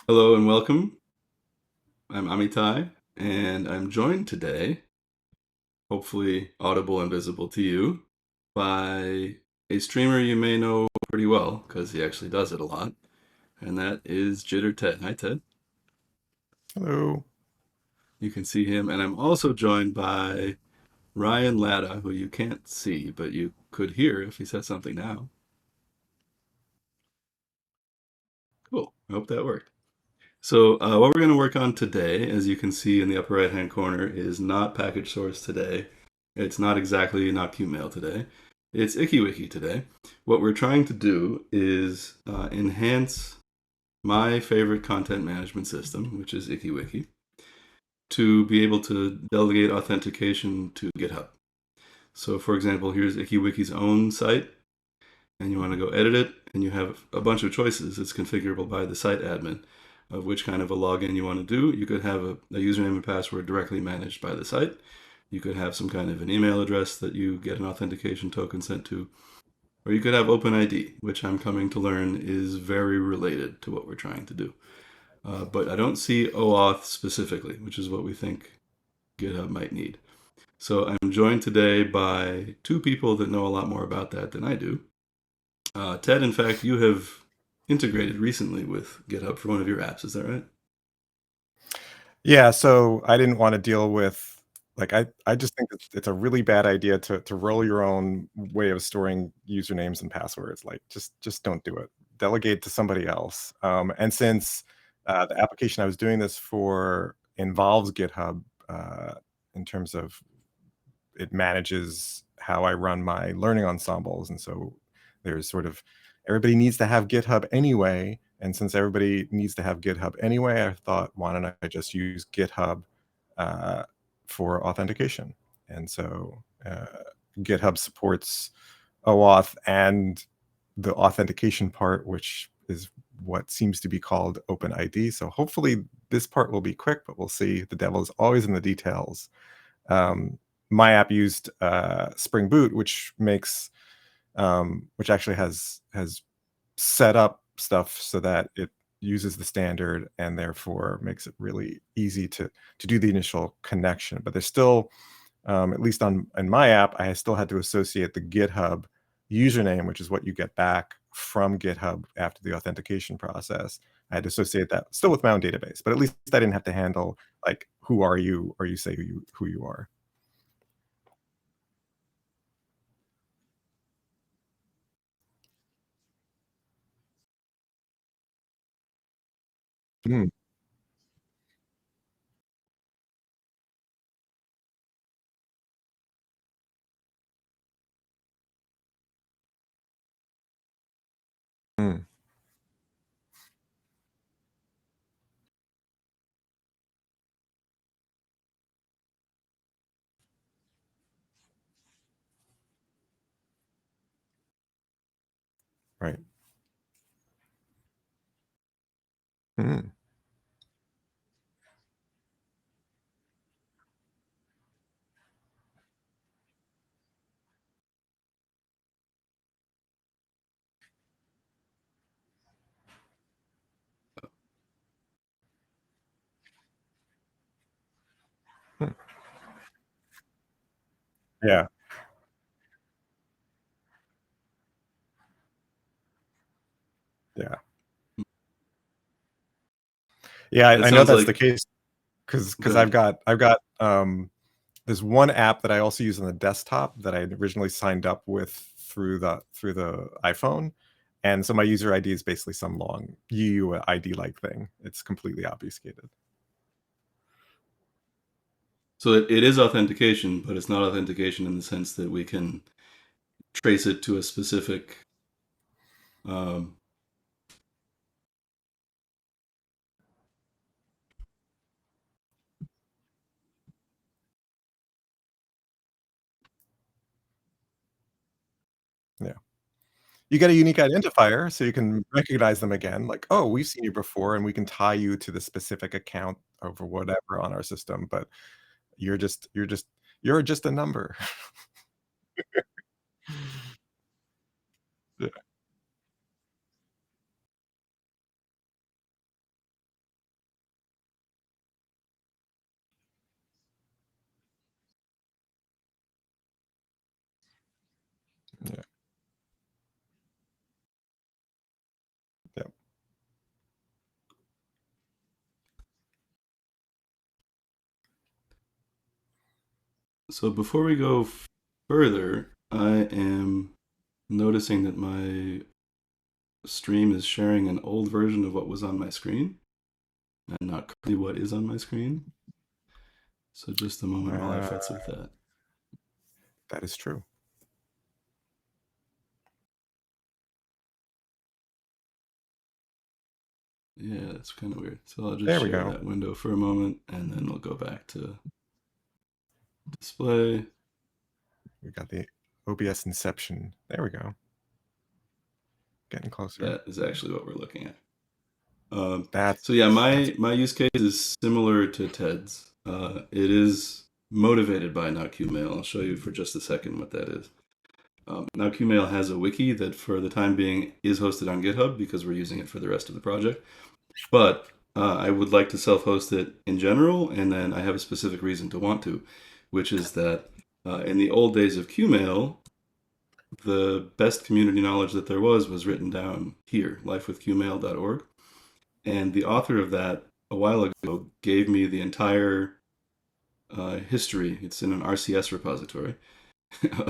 Hello and welcome. I'm Amitai, and I'm joined today, hopefully audible and visible to you, by a streamer you may know pretty well, because he actually does it a lot, and that is Jitter Ted. Hi, Ted. Hello. You can see him, and I'm also joined by Ryan Latta, who you can't see, but you could hear if he said something now. Cool. I hope that worked. So what we're going to work on today, as you can see in the upper right-hand corner, is not package source today. It's not exactly not Qmail today. It's ikiwiki today. What we're trying to do is enhance my favorite content management system, which is ikiwiki, to be able to delegate authentication to GitHub. So for example, here's ikiwiki's own site, and you want to go edit it, and you have a bunch of choices. It's configurable by the site admin of which kind of a login you want to do. You could have a username and password directly managed by the site. You could have some kind of an email address that you get an authentication token sent to. Or you could have OpenID, which I'm coming to learn is very related to what we're trying to do. But I don't see OAuth specifically, which is what we think GitHub might need. So I'm joined today by two people that know a lot more about that than I do. Ted, in fact, you have integrated recently with GitHub for one of your apps. Is that right? Yeah, so I didn't wanna deal with I just think it's a really bad idea to roll your own way of storing usernames and passwords, just don't do it. Delegate to somebody else, and since, the application I was doing this for involves GitHub, in terms of it manages how I run my learning ensembles, and so there's sort of everybody needs to have GitHub anyway, and since everybody needs to have GitHub anyway, I thought, why don't I just use GitHub uh, for authentication? And so GitHub supports OAuth and the authentication part, which is what seems to be called OpenID. So hopefully this part will be quick, but we'll see. The devil is always in the details. Um, my app used Spring Boot, which actually has set up stuff so that it uses the standard and therefore makes it really easy to do the initial connection. But there's still, at least on in my app, I still had to associate the GitHub username, which is what you get back from GitHub after the authentication process. I had to associate that still with my own database, but at least I didn't have to handle like who are you or you say who you are. Mm, mm, right. Mm, mm. Yeah, yeah. Yeah, That I know sounds that's the like, case because go 'cause ahead. I've got there's one app that I also use on the desktop that I originally signed up with through the iPhone, and so my user ID is basically some long UUID-like thing. It's completely obfuscated. So it is authentication, but it's not authentication in the sense that we can trace it to a specific. Um, Yeah. You get a unique identifier so you can recognize them again, like, "Oh, we've seen you before," and we can tie you to the specific account over whatever on our system, but you're just a number. Yeah. So before we go further, I am noticing that my stream is sharing an old version of what was on my screen and not currently what is on my screen. So just a moment while I futz with that. That is true. Yeah, that's kind of weird. So I'll just There we share go. that window for a moment and then we'll go back to display. We got the OBS inception. There we go. Getting closer. That is actually what we're looking at. That's So yeah, my use case is similar to Ted's. It is motivated by NotQmail. I'll show you for just a second what that is. NotQmail has a wiki that for the time being is hosted on GitHub because we're using it for the rest of the project. But I would like to self-host it in general, and then I have a specific reason to want to, which is that in the old days of Qmail, the best community knowledge that there was written down here, lifewithqmail.org. And the author of that a while ago gave me the entire history. It's in an RCS repository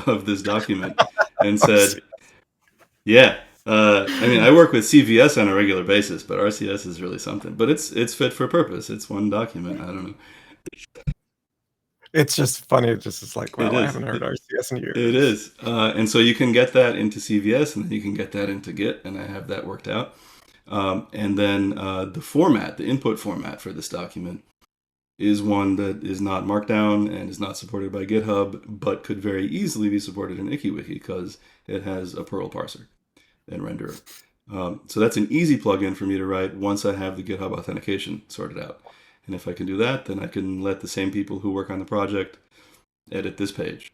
of this document and said, yeah, I mean, I work with CVS on a regular basis, but RCS is really something. But it's fit for purpose. It's one document. I don't know. It's just funny. It's just like, It wow, I is. haven't heard RCS in It years. is. And so you can get that into CVS, and then you can get that into Git, and I have that worked out. And then the format, the input format for this document is one that is not Markdown and is not supported by GitHub, but could very easily be supported in ikiwiki because it has a Perl parser and renderer. So that's an easy plugin for me to write once I have the GitHub authentication sorted out. And if I can do that, then I can let the same people who work on the project edit this page,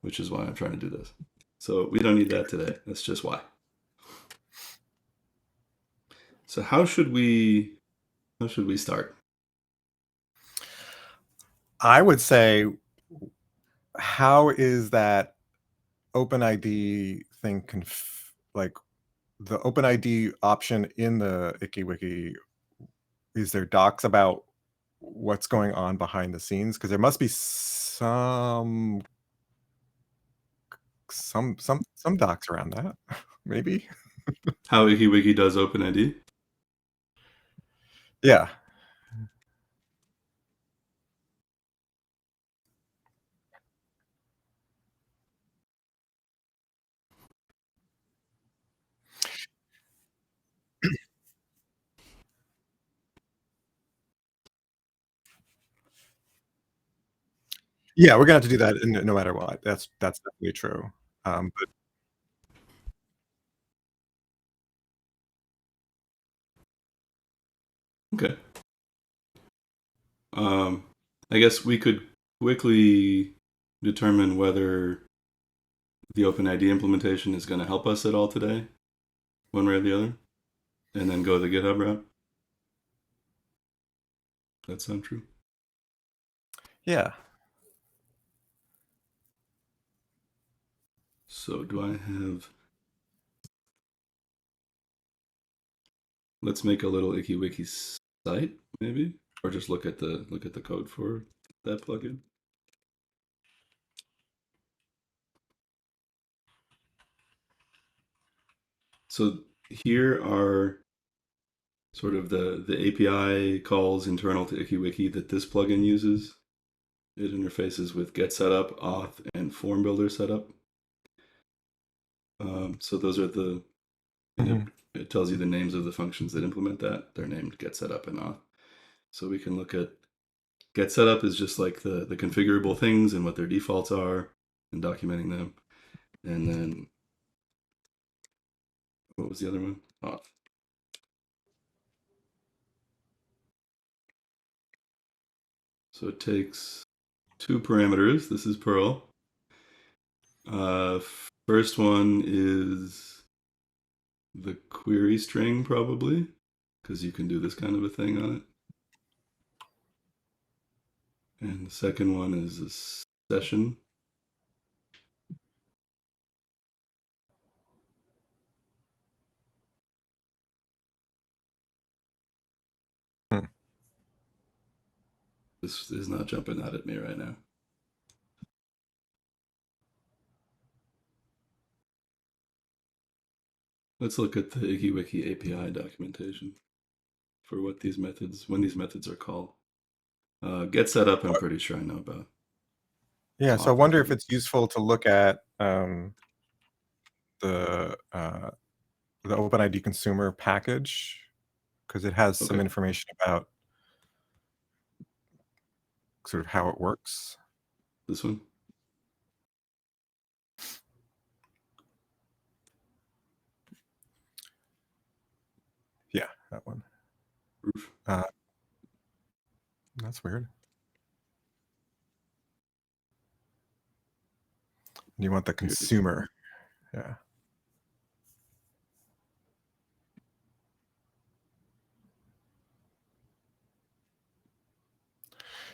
which is why I'm trying to do this. So we don't need that today. That's just why. So how should we start? I would say, how is that OpenID thing like the OpenID option in the ikiwiki? Is there docs about what's going on behind the scenes? Because there must be some docs around that, maybe. How ikiwiki does OpenID? Yeah. Yeah, we're gonna have to do that no matter what. That's definitely true. But Okay. I guess we could quickly determine whether the OpenID implementation is going to help us at all today, one way or the other, and then go the GitHub route. That sound true? yeah. So do I have? Let's make a little ikiwiki site, maybe, or just look at the code for that plugin. So here are sort of the API calls internal to ikiwiki that this plugin uses. It interfaces with get setup, auth, and form builder setup. So those are the, Mhm. it tells you the names of the functions that implement that. They're named get setup and auth. So we can look at get setup is just like the configurable things and what their defaults are and documenting them. And then what was the other one? Auth. So it takes two parameters. This is Perl. First one is the query string, probably, because you can do this kind of a thing on it. And the second one is a session. Hmm. This is not jumping out at me right now. Let's look at the ikiwiki API documentation for what these methods, when these methods are called. Get set up, I'm pretty sure I know about. Yeah, so I Auth, I wonder if think. it's useful to look at the uh, the OpenID consumer package because it has some Okay, information about sort of how it works. this one. Yeah, that one. Roof. Uh, that's weird. You want the Here it is. consumer. Yeah.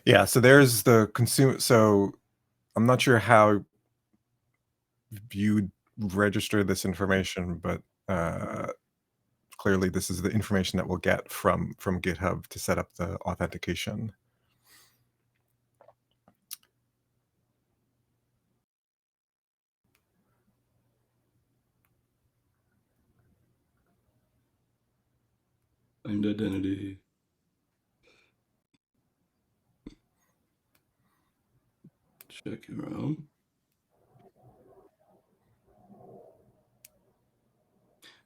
Yeah, so there's the consumer. So I'm not sure how you register this information, but clearly this is the information that we'll get from GitHub to set up the authentication. Claimed identity. Check your own.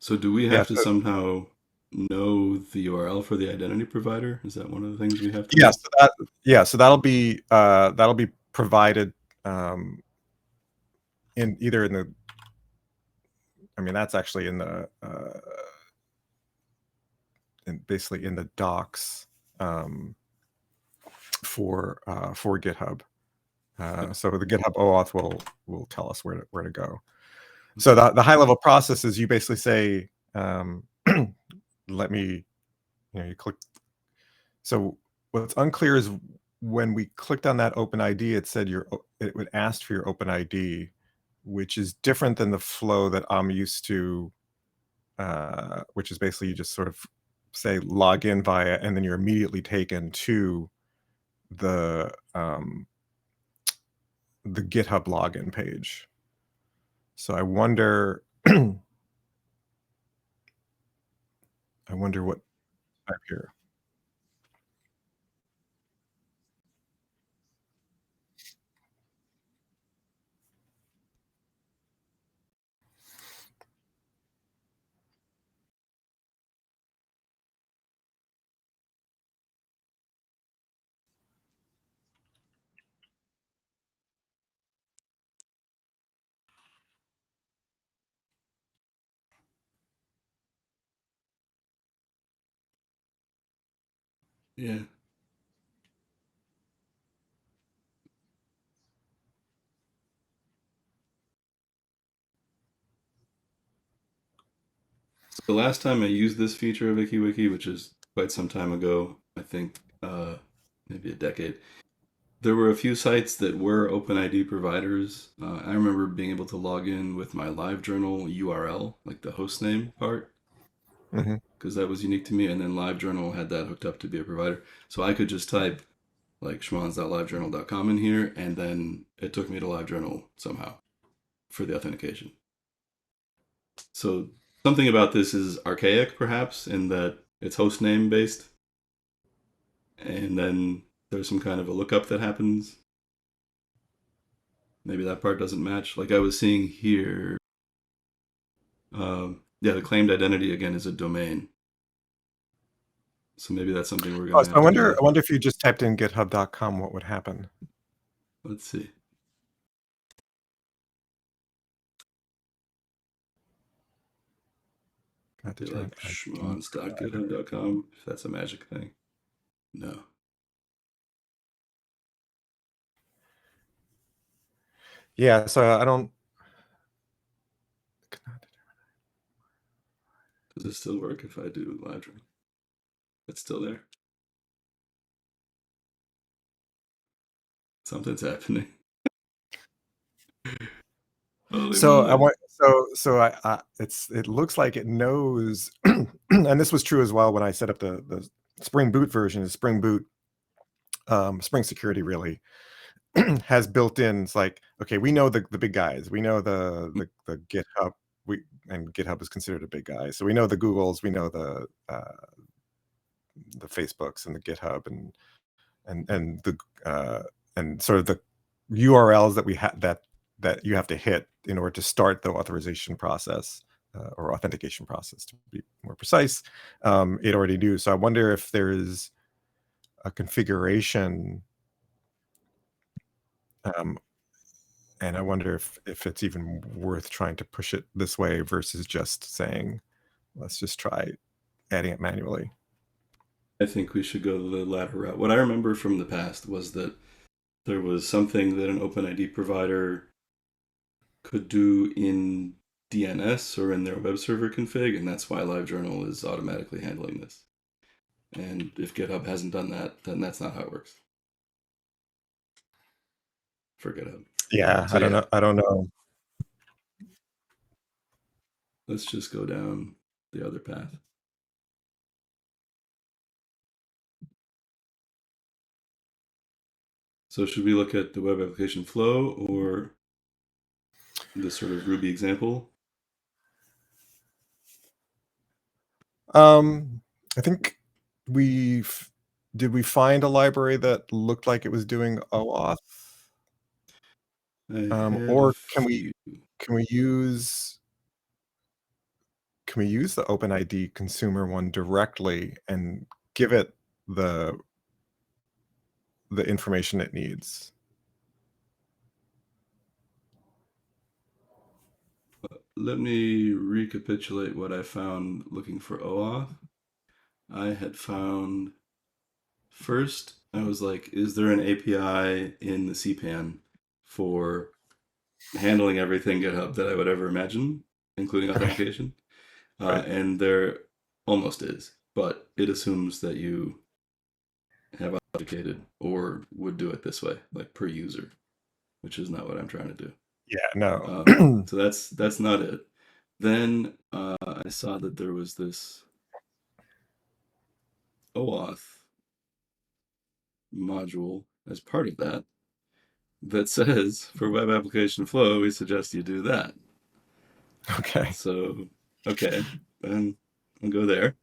So do we Yeah, have to so somehow know the URL for the identity provider? Is that one of the things we have to yeah, know? so that'll be provided um, in either in the. I mean, that's actually in the basically in the docs for GitHub. So the GitHub OAuth will tell us where to go. So Okay. the high level process is you basically say, let me, you click. So what's unclear is when we clicked on that OpenID, it said it would ask for your OpenID, which is different than the flow that I'm used to, which is basically you just sort of say log in via, and then you're immediately taken to the the GitHub login page. So I wonder, I wonder what I have here. Yeah. So the last time I used this feature of ikiwiki, which is quite some time ago, I think maybe a decade, there were a few sites that were OpenID providers. I remember being able to log in with my LiveJournal URL, like the hostname part, Hmm. because that was unique to me. And then LiveJournal had that hooked up to be a provider. So I could just type like schmons.livejournal.com in here, and then it took me to LiveJournal somehow for the authentication. So something about this is archaic, perhaps, in that it's hostname based, and then there's some kind of a lookup that happens. Maybe that part doesn't match. Like I was seeing here, yeah, the claimed identity again is a domain. So maybe that's something we're Oh, gonna so have to deal I with. wonder if you just typed in github.com, what would happen? Let's see. Not Be like determined ID provider. schmons.github.com, if that's a magic thing. No. Yeah, so I don't. Does it still work if I do live journal? It's still there. Something's happening. Oh, they So won't I let me. want. It looks like it knows, and this was true as well when I set up the Spring Boot version. The Spring Boot, Spring Security really has built in. It's like, okay, we know the big guys. We know the GitHub. and GitHub is considered a big guy. So we know the Googles, we know the Facebooks and the GitHub and the and sort of the URLs that we have that you have to hit in order to start the authorization process or authentication process, to be more precise. It already knew. So I wonder if there's a configuration, um, and I wonder if it's even worth trying to push it this way versus just saying, let's just try adding it manually. I think we should go the latter route. What I remember from the past was that there was something that an OpenID provider could do in DNS or in their web server config, and that's why LiveJournal is automatically handling this. And if GitHub hasn't done that, then that's not how it works for GitHub. Yeah, So yeah, I don't know. let's just go down the other path. So should we look at the web application flow or this sort of Ruby example? I think did we find a library that looked like it was doing OAuth? I had a Or few. can we use the OpenID consumer one directly and give it the information it needs? Let me recapitulate what I found looking for OAuth. I had found first, I was like, is there an API in the CPAN for handling everything GitHub that I would ever imagine, including Okay, authentication? right. And there almost is, but it assumes that you have authenticated or would do it this way, like per user, which is not what I'm trying to do. Yeah, no. So that's not it. Then I saw that there was this OAuth module as part of that that says for web application flow, we suggest you do that. Okay. So, okay, then I'll go there.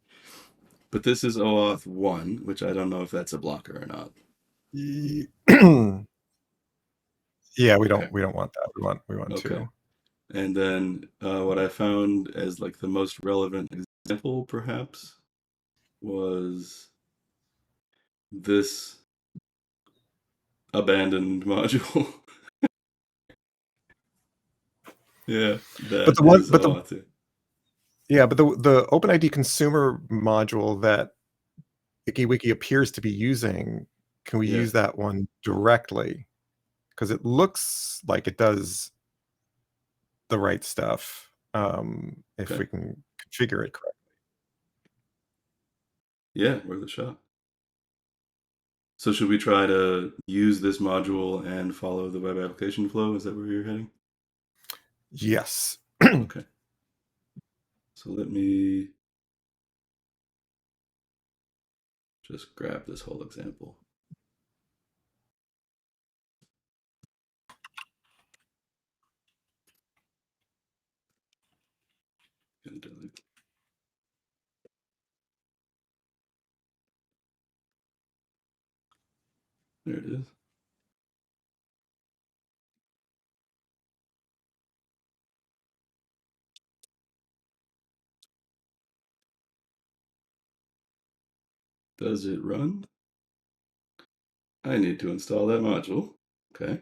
But this is OAuth 1, which I don't know if that's a blocker or not. Ye Yeah, Okay, we don't want that. We want okay. 2. And then what I found as like the most relevant example, perhaps, was this abandoned module. Yeah, But that the one is OAuth 2. yeah, but the OpenID consumer module that ikiwiki appears to be using, can we Yeah, use that one directly? Because it looks like it does the right stuff, if okay. we can configure it correctly. Yeah, worth a shot. So should we try to use this module and follow the web application flow? Is that where you're heading? Yes. Okay. So let me just grab this whole example. Gonna delete. There it is. Does it run? I need to install that module. Okay.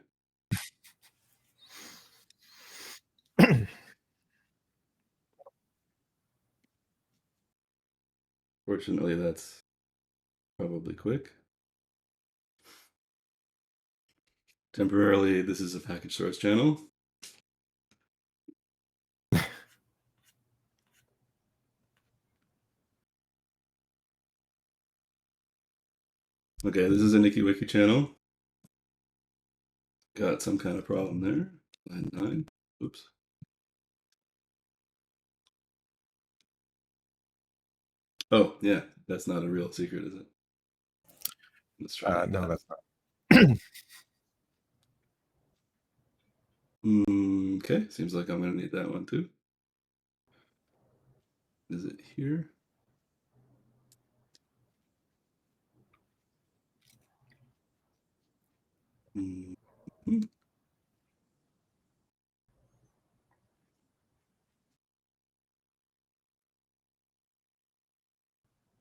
Fortunately, that's probably quick. Temporarily, this is a package source channel. Okay, this is a ikiwiki channel. Got some kind of problem there. Line 9. Oops. Oh, yeah. That's not a real secret, is it? Let's try like No, that. that's not. Okay, seems like I'm going to need that one too. Is it here? Mhm.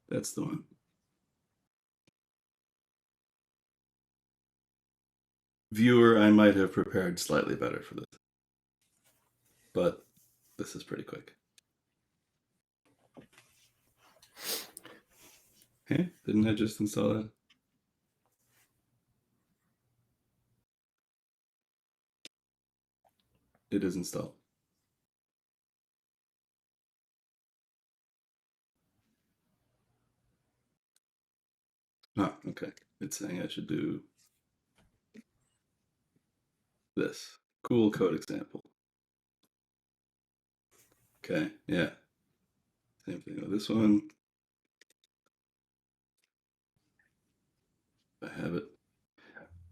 That's the one. Viewer, I might have prepared slightly better for this, but this is pretty quick. Hey, didn't I just install that? It is installed. Ah, okay. It's saying I should do this. Cool code example. Okay, yeah. Same thing with this one. I have it.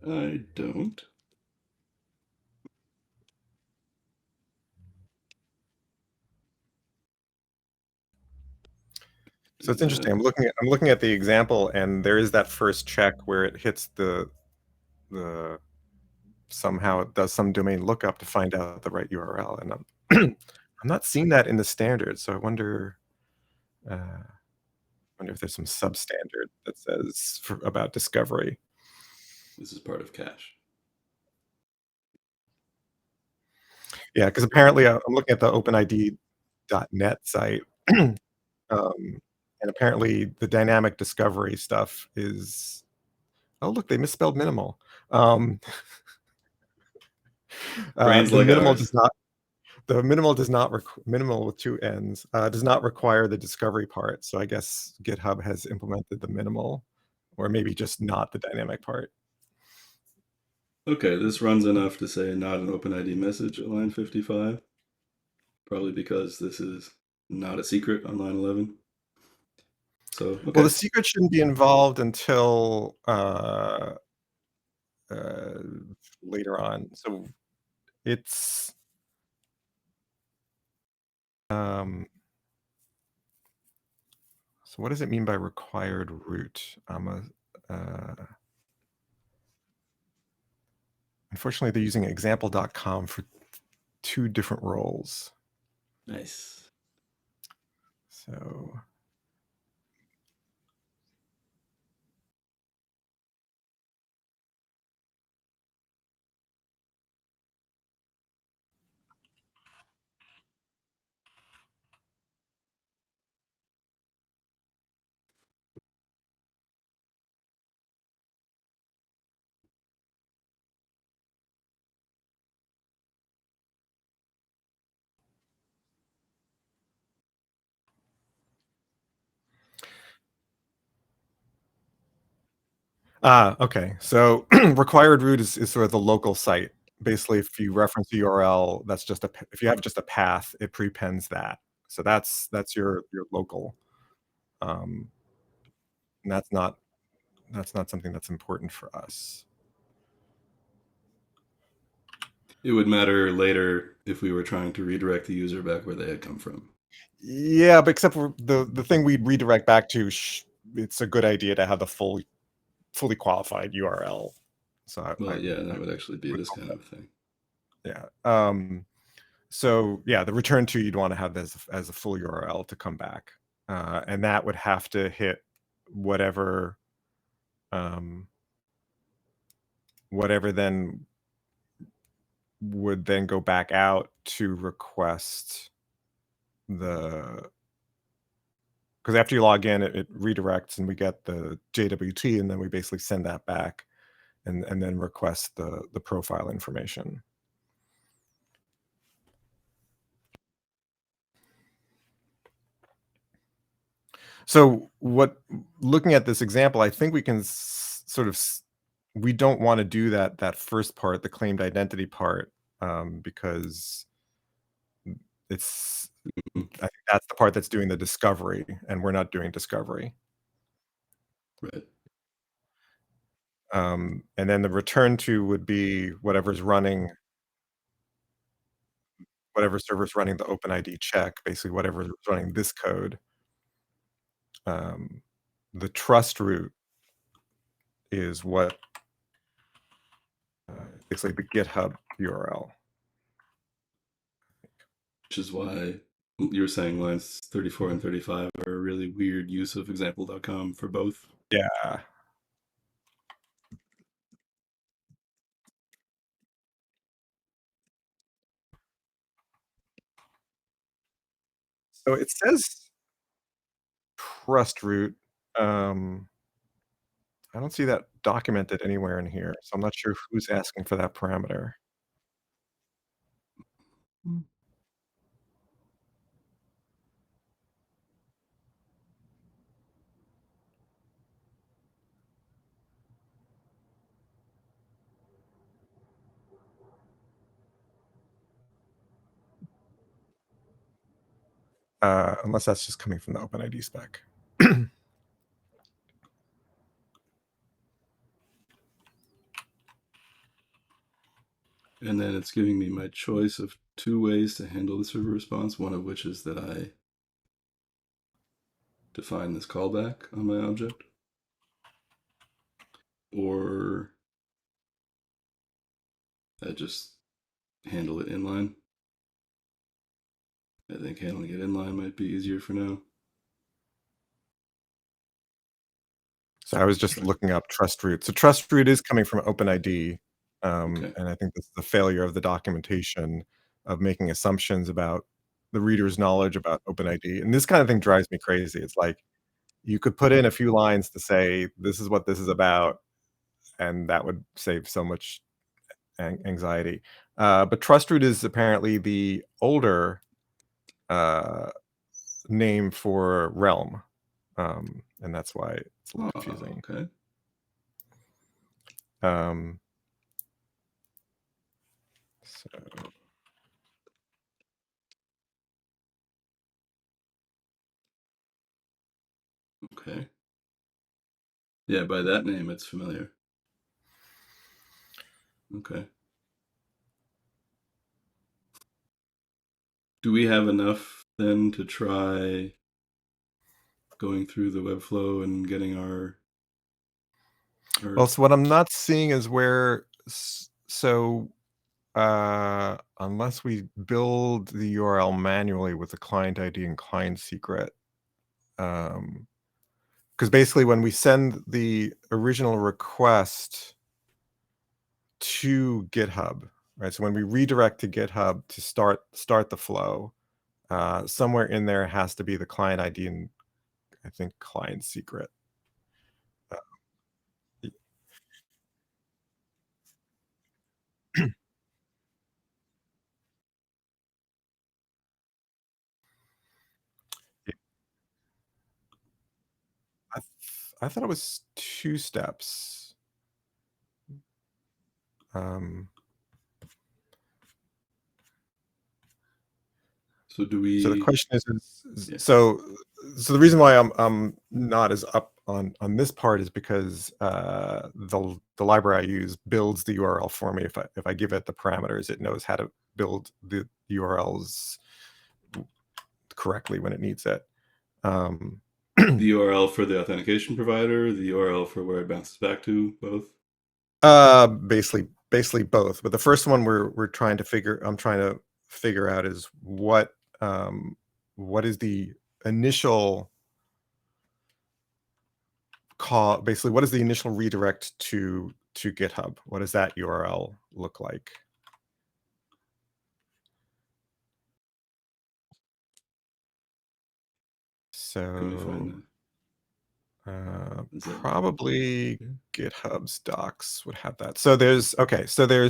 I don't. So it's interesting. I'm looking at the example, and there is that first check where it hits the somehow it does some domain lookup to find out the right URL, and I'm I'm not seeing that in the standard. So I wonder if there's some substandard that says about discovery. This is part of cache. Yeah, because apparently I'm looking at the OpenID.net site, and apparently the dynamic discovery stuff is. Oh, look, they misspelled minimal. Um, Brains the like minimal does ours. not The minimal does not minimal with 2 N's, does not require the discovery part, so I guess GitHub has implemented the minimal, or maybe just not the dynamic part. Okay, this runs enough to say not an OpenID message at line 55. Probably because this is not a secret on line 11. So, Well, the okay. secret shouldn't be involved until, uh, later on, so it's, um so what does it mean by required root? Unfortunately, they're using example.com for 2 different roles, Nice. so okay. So required root is sort of the local site. Basically, if you reference a URL, that's just if you have just a path, it prepends that. So that's your local. Um, and that's not something that's important for us. It would matter later if we were trying to redirect the user back where they had come from. Yeah, but except for the thing we'd redirect back to, it's a good idea to have the fully qualified URL. So I Well, yeah, that would actually be would this hope kind that, of thing. yeah. So yeah, the return to you'd want to have as a full URL to come back, and that would have to hit whatever um, whatever then would then go back out to request the because after you log in, it redirects and we get the JWT, and then we basically send that back and then request the profile information. So what looking at this example, I think we can sort of we don't want to do that first part, the claimed identity part, because it's Mhm. I think that's the part that's doing the discovery, and we're not doing discovery. Right. And then the return to would be whatever's running. whatever server's running the OpenID check, basically whatever is running this code. Um, the trust root is what basically the GitHub URL. Which is why you're saying lines 34 and 35 are a really weird use of example.com for both. Yeah. So it says trust root. I don't see that documented anywhere in here, so I'm not sure who's asking for that parameter. Hmm. Unless that's just coming from the OpenID spec. And then it's giving me my choice of two ways to handle the server response, one of which is that I define this callback on my object, or I just handle it inline. I think handling it inline might be easier for now. So I was just looking up trust root. So trust root is coming from OpenID, Okay. and I think that's the failure of the documentation of making assumptions about the reader's knowledge about OpenID. And this kind of thing drives me crazy. It's like you could put in a few lines to say, "This is what this is about," and that would save so much anxiety. But trust root is apparently the older uh, name for realm, and that's why it's a little Oh, confusing. okay. Um, so Okay. Yeah, by that name, it's familiar. Okay. Do we have enough then to try going through the Webflow and getting our well, so what I'm not seeing is where unless we build the URL manually with the client ID and client secret, because basically when we send the original request to GitHub, right? So when we redirect to GitHub to start the flow, somewhere in there has to be the client ID and I think client secret. Uh, I, I thought it was 2 steps. Um, So do so the we? question Yeah. so the reason why I'm not as up on this part is because the library I use builds the URL for me. If I give it the parameters, it knows how to build the URLs correctly when it needs it. Um, The URL for the authentication provider, the URL for where it bounces back to, both. basically both. But the first one I'm trying to figure out is what is the initial call, basically what is the initial redirect to GitHub? What does that URL look like? Can we So find Is that probably yeah. GitHub's docs would have that. So there's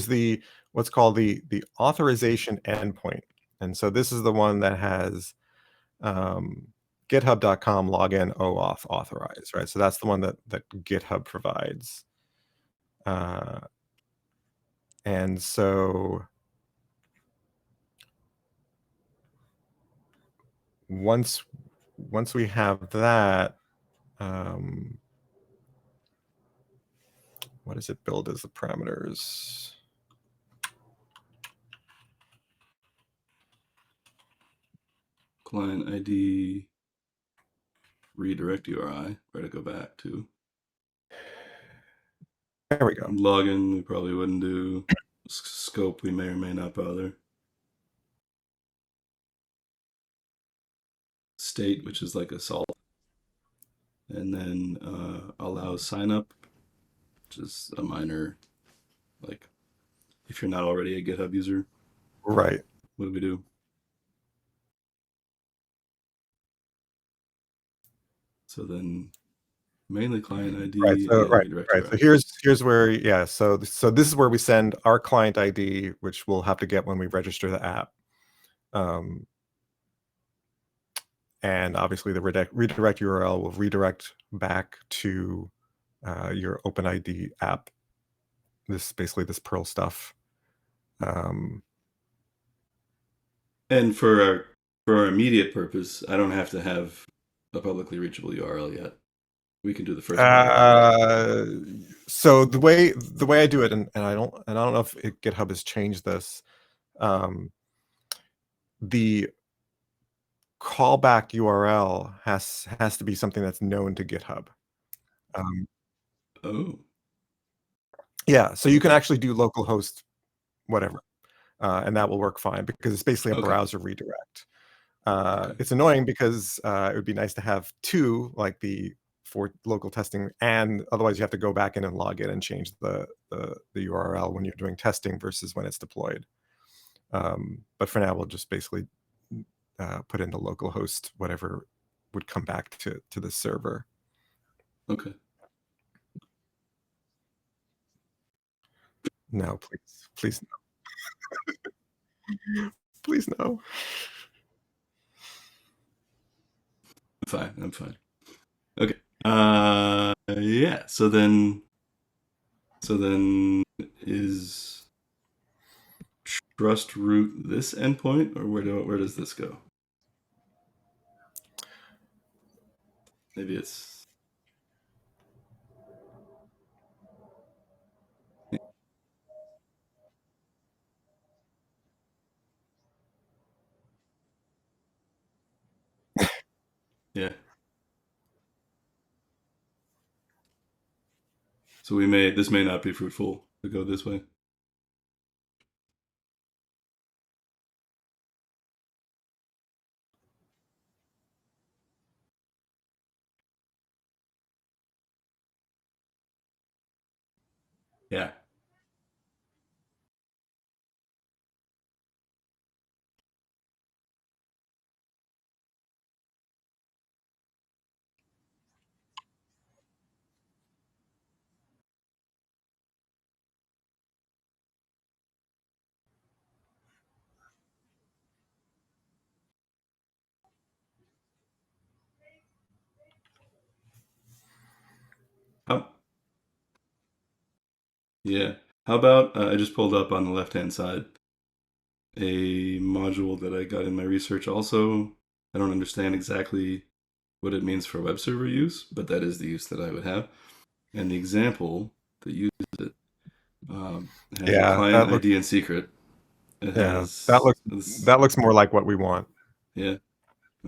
the what's called the authorization endpoint. And so this is the one that has um, github.com login OAuth authorized, right? So that's the one that GitHub provides. Uh, and so once we have that, um, what does it build as the parameters? client ID redirect URI, where to go back to. There we go. Login, we probably wouldn't do. Scope, we may or may not bother. State, which is like a salt. And then allow sign up, which is a minor, like if you're not already a GitHub user. Right. What do we do? So then mainly client ID and redirect right. So URI. here's where, yeah. So this is where we send our client ID, which we'll have to get when we register the app. And obviously the redirect URL will redirect back to your OpenID app. Basically this Perl stuff. And for our immediate purpose, I don't have to have a publicly reachable URL yet. We can do the first part without it. So the way I do it, and I don't know if GitHub has changed this. The callback URL has to be something that's known to GitHub. Oh. Yeah, so you can actually do localhost whatever, and that will work fine because it's basically a browser redirect. It's annoying because it would be nice to have two, like for local testing, and otherwise you have to go back in and log in and change the URL when you're doing testing versus when it's deployed. But for now, we'll just basically put in the localhost, whatever would come back to the server. Okay. No, please no. Please no. I'm fine. Okay. Yeah. So then is trust root this endpoint, or where does this go? Maybe it's yeah. So this may not be fruitful to go this way. Yeah. Yeah. How about I just pulled up on the left-hand side a module that I got in my research also. I don't understand exactly what it means for web server use, but that is the use that I would have. And the example that uses it has a client ID and secret. It has that looks more like what we want. Yeah.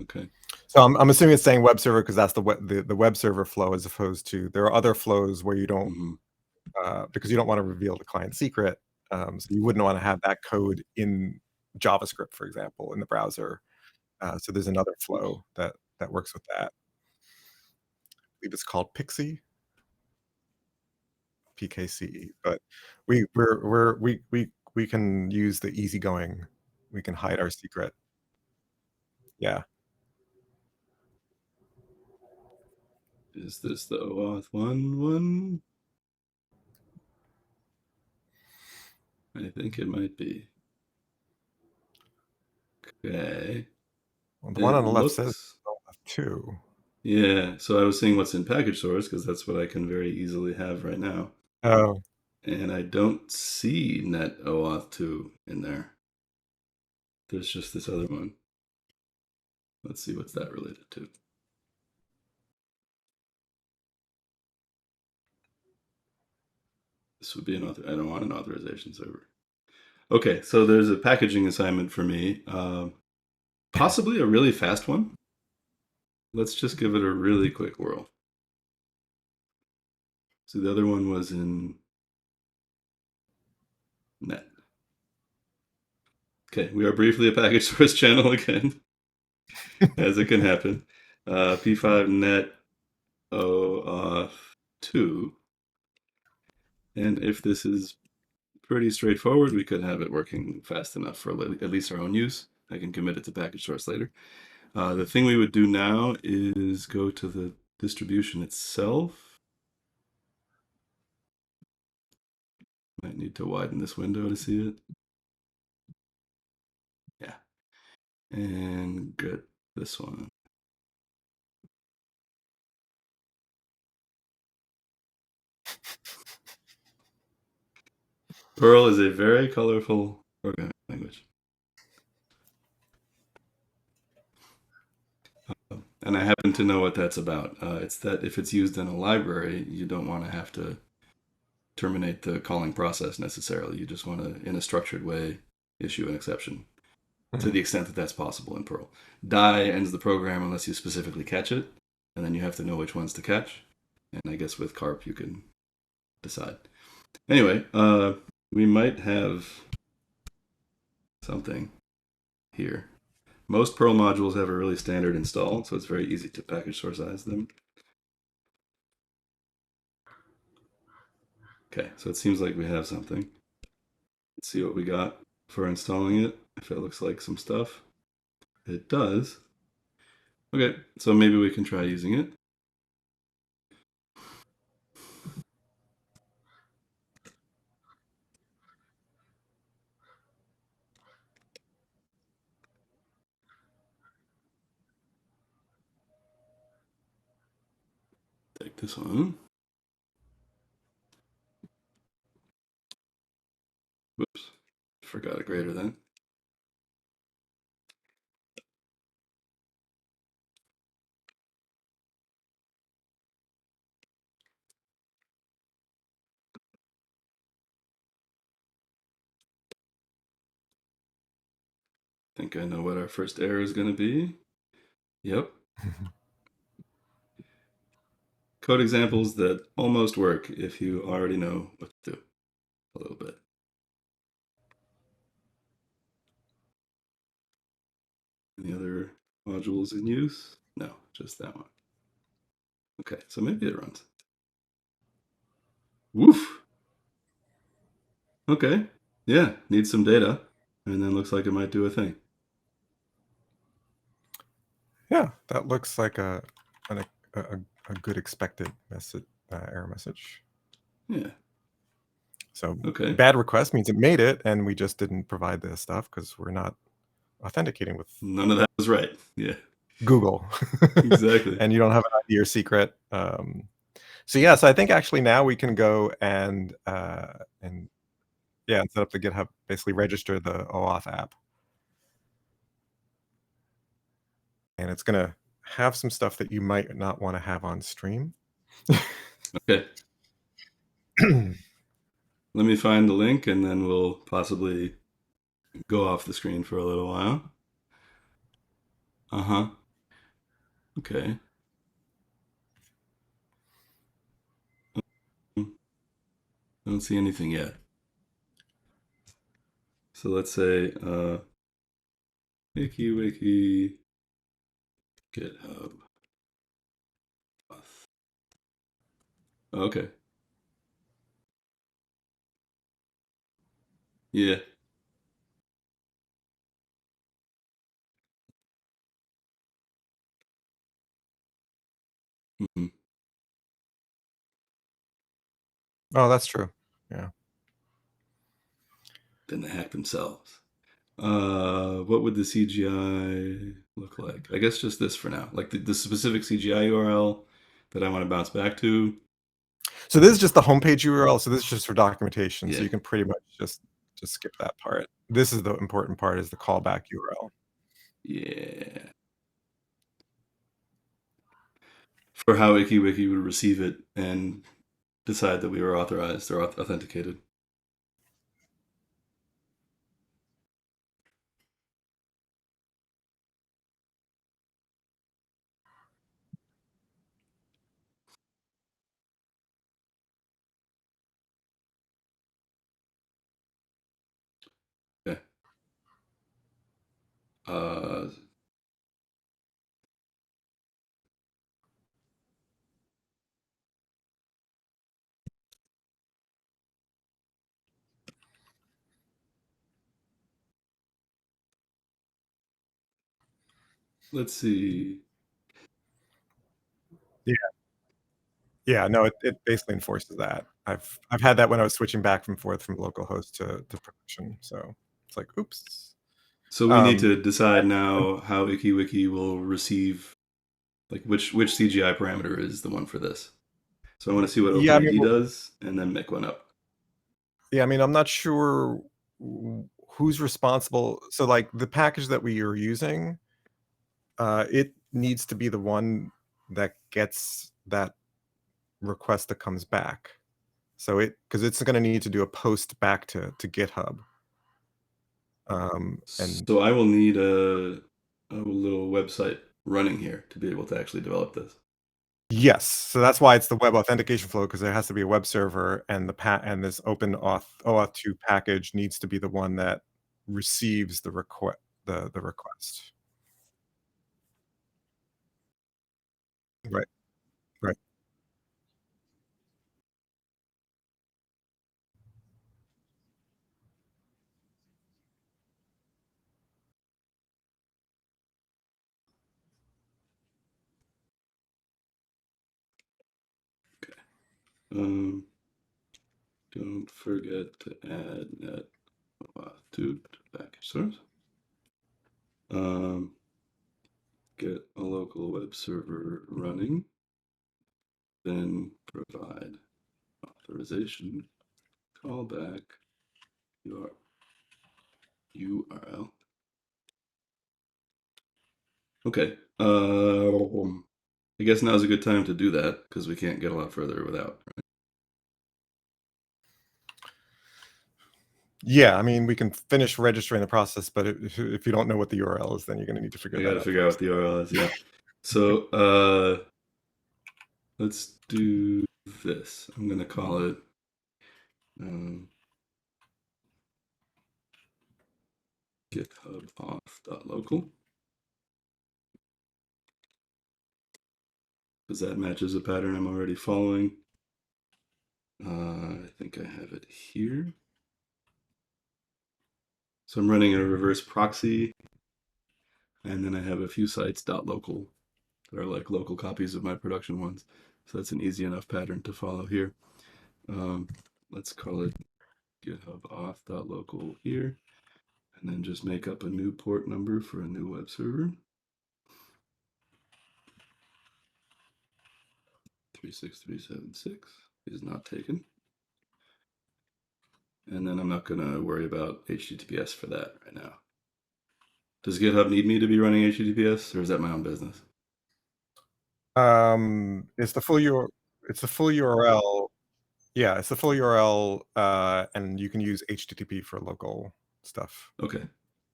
Okay. So I'm assuming it's saying web server because that's the web server flow, as opposed to there are other flows where you don't because you don't want to reveal the client secret. So you wouldn't want to have that code in JavaScript, for example, in the browser. So there's another flow that works with that. I believe it's called Pixie, PKCE. But we can use the easygoing. We can hide our secret. Yeah. Is this the OAuth 1.1? I think it might be. Okay. Well, the one on the left says OAuth 2. Yeah, so I was seeing what's in package source because that's what I can very easily have right now. Oh. And I don't see net OAuth 2 in there. There's just this other one. Let's see what's that related to. This would be I don't want an authorization server. Okay, so there's a packaging assignment for me. Possibly a really fast one. Let's just give it a really quick whirl. So the other one was in net. Okay, we are briefly a package source channel again, as it can happen. P5 net OAuth 2. And if this is pretty straightforward, we could have it working fast enough for at least our own use. I can commit it to package source later. The thing we would do now is go to the distribution itself. Might need to widen this window to see it. Yeah. And get this one. Perl is a very colorful programming language. And I happen to know what that's about. It's that if it's used in a library, you don't want to have to terminate the calling process necessarily. You just want to, in a structured way, issue an exception to the extent that that's possible in Perl. Die ends the program unless you specifically catch it, and then you have to know which ones to catch. And I guess with carp you can decide. Anyway, we might have something here. Most Perl modules have a really standard install, so it's very easy to package sourceize them. Okay, so it seems like we have something. Let's see what we got for installing it, if it looks like some stuff. It does. Okay, so maybe we can try using it. Take this one. Whoops, forgot a greater than. I think I know what our first error is going to be. Yep. Code examples that almost work if you already know what to do a little bit. Any other modules in use? No, just that one. Okay, so maybe it runs. Woof. Okay, yeah, needs some data, and then looks like it might do a thing. Yeah, that looks like a good expected message, error message. Yeah. So Okay. bad request means it made it, and we just didn't provide this stuff because we're not authenticating with None of that was right. Yeah. Google. Exactly. And you don't have an ID or secret. So yeah, so I think actually now we can go and yeah, and set up the GitHub, basically register the OAuth app. And it's gonna have some stuff that you might not want to have on stream. Okay. Let me find the link and then we'll possibly go off the screen for a little while. Uh-huh. Okay. I don't see anything yet. So let's say ikiwiki GitHub. Okay. Yeah. Mhm. Oh, that's true. Yeah. Then they hack themselves. What would the CGI look like? I guess just this for now. Like the specific CGI URL that I want to bounce back to. So this is just the homepage URL. So this is just for documentation. So Yeah. you can pretty much just skip that part. This is the important part, is the callback URL. Yeah. For how ikiwiki would receive it and decide that we were authorized or authenticated. Uh, let's see. Yeah. Yeah, no, it basically enforces that. I've had that when I was switching back and forth from localhost to production, so it's like, "Oops." So we need Um, to decide now how ikiwiki will receive, like which CGI parameter is the one for this. So I want to see what yeah, I mean, OpenID does, and then make one up. yeah, I mean, I'm not sure who's responsible. So, like, the package that we are using, it needs to be the one that gets that request that comes back. So because it's gonna need to do a post back to GitHub. And So I will need a little website running here to be able to actually develop this. yes, so that's why it's the web authentication flow, because there has to be a web server, and and this OAuth 2 package needs to be the one that receives the request. Right, right. Um, don't forget to add net to package source. Um, get a local web server running, then provide authorization, callback, URL. Okay. I guess now's a good time to do that because we can't get a lot further without. Right? Yeah, I mean, we can finish registering the process, but if you don't know what the URL is, then you're gonna need to figure I got that to out figure out what first. the URL is. Yeah. So let's do this. I'm gonna call it um, GitHub auth.local because that matches a pattern I'm already following. I think I have it here. So I'm running a reverse proxy, and then I have a few sites .local that are like local copies of my production ones. So that's an easy enough pattern to follow here. Um, let's call it GitHub auth.local here, and then just make up a new port number for a new web server. 36376 is not taken. And then I'm not going to worry about HTTPS for that right now. Does GitHub need me to be running HTTPS, or is that my own business? It's the full URL. Yeah, it's the full URL, and you can use HTTP for local stuff. Okay.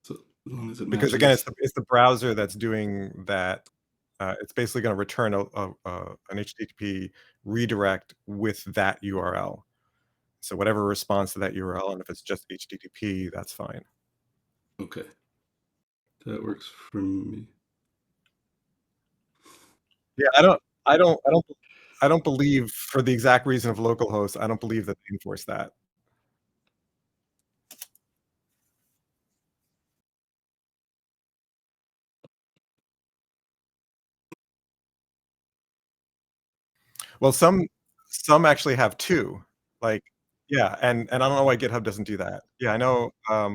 So as long as it Because again, matches. it's the browser that's doing that. It's basically gonna return an HTTP redirect with that URL. So whatever responds to that URL, and if it's just HTTP, that's fine. Okay. That works for me. Yeah, I don't believe for the exact reason of localhost, I don't believe that they enforce that. Well, some actually have 2. Like, yeah, and I don't know why GitHub doesn't do that. Yeah, I know, I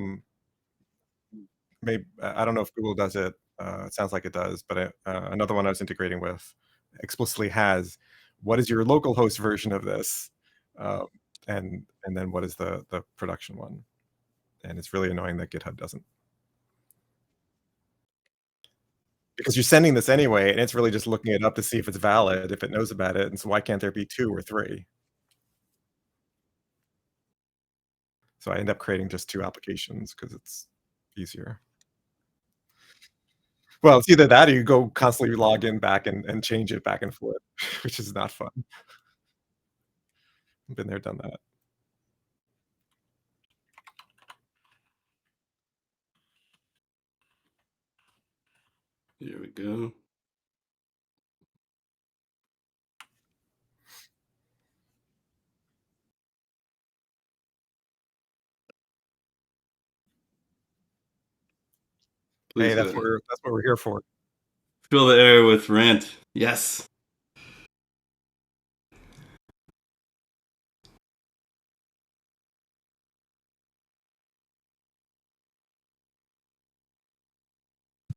don't know if Google does it, it sounds like it does, but another one I was integrating with explicitly has, "What is your localhost version of this?" Um, and then what is the production one? And it's really annoying that GitHub doesn't. Because you're sending this anyway, and it's really just looking it up to see if it's valid, if it knows about it, and so why can't there be 2 or 3? So I end up creating just 2 applications because it's easier. Well, it's either that or you go constantly log in back and change it back and forth, which is not fun. Been there, done that. go. Hey, Please go ahead. that's what we're here for. Fill the air with rant. Yes.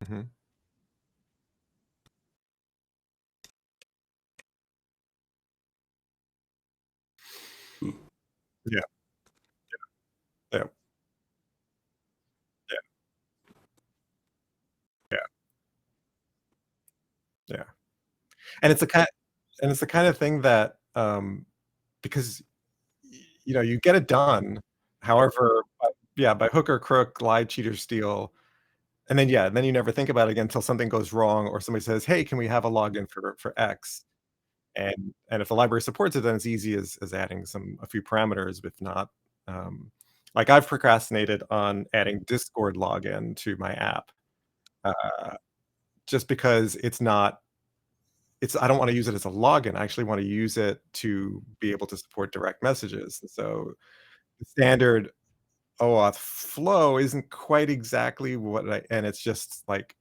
Mhm. Hmm. Yeah, yeah, yeah, yeah, yeah. And it's the kind of thing that, because you get it done. However, yeah, by hook or crook, lie, cheat, or steal, and then yeah, then you never think about it again until something goes wrong or somebody says, "Hey, can we have a login for X?" And if the library supports it, then it's easy as adding a few parameters. If not, um, like I've procrastinated on adding Discord login to my app, uh, just because I don't want to use it as a login. I actually want to use it to be able to support direct messages. So the standard OAuth flow isn't quite exactly and it's just like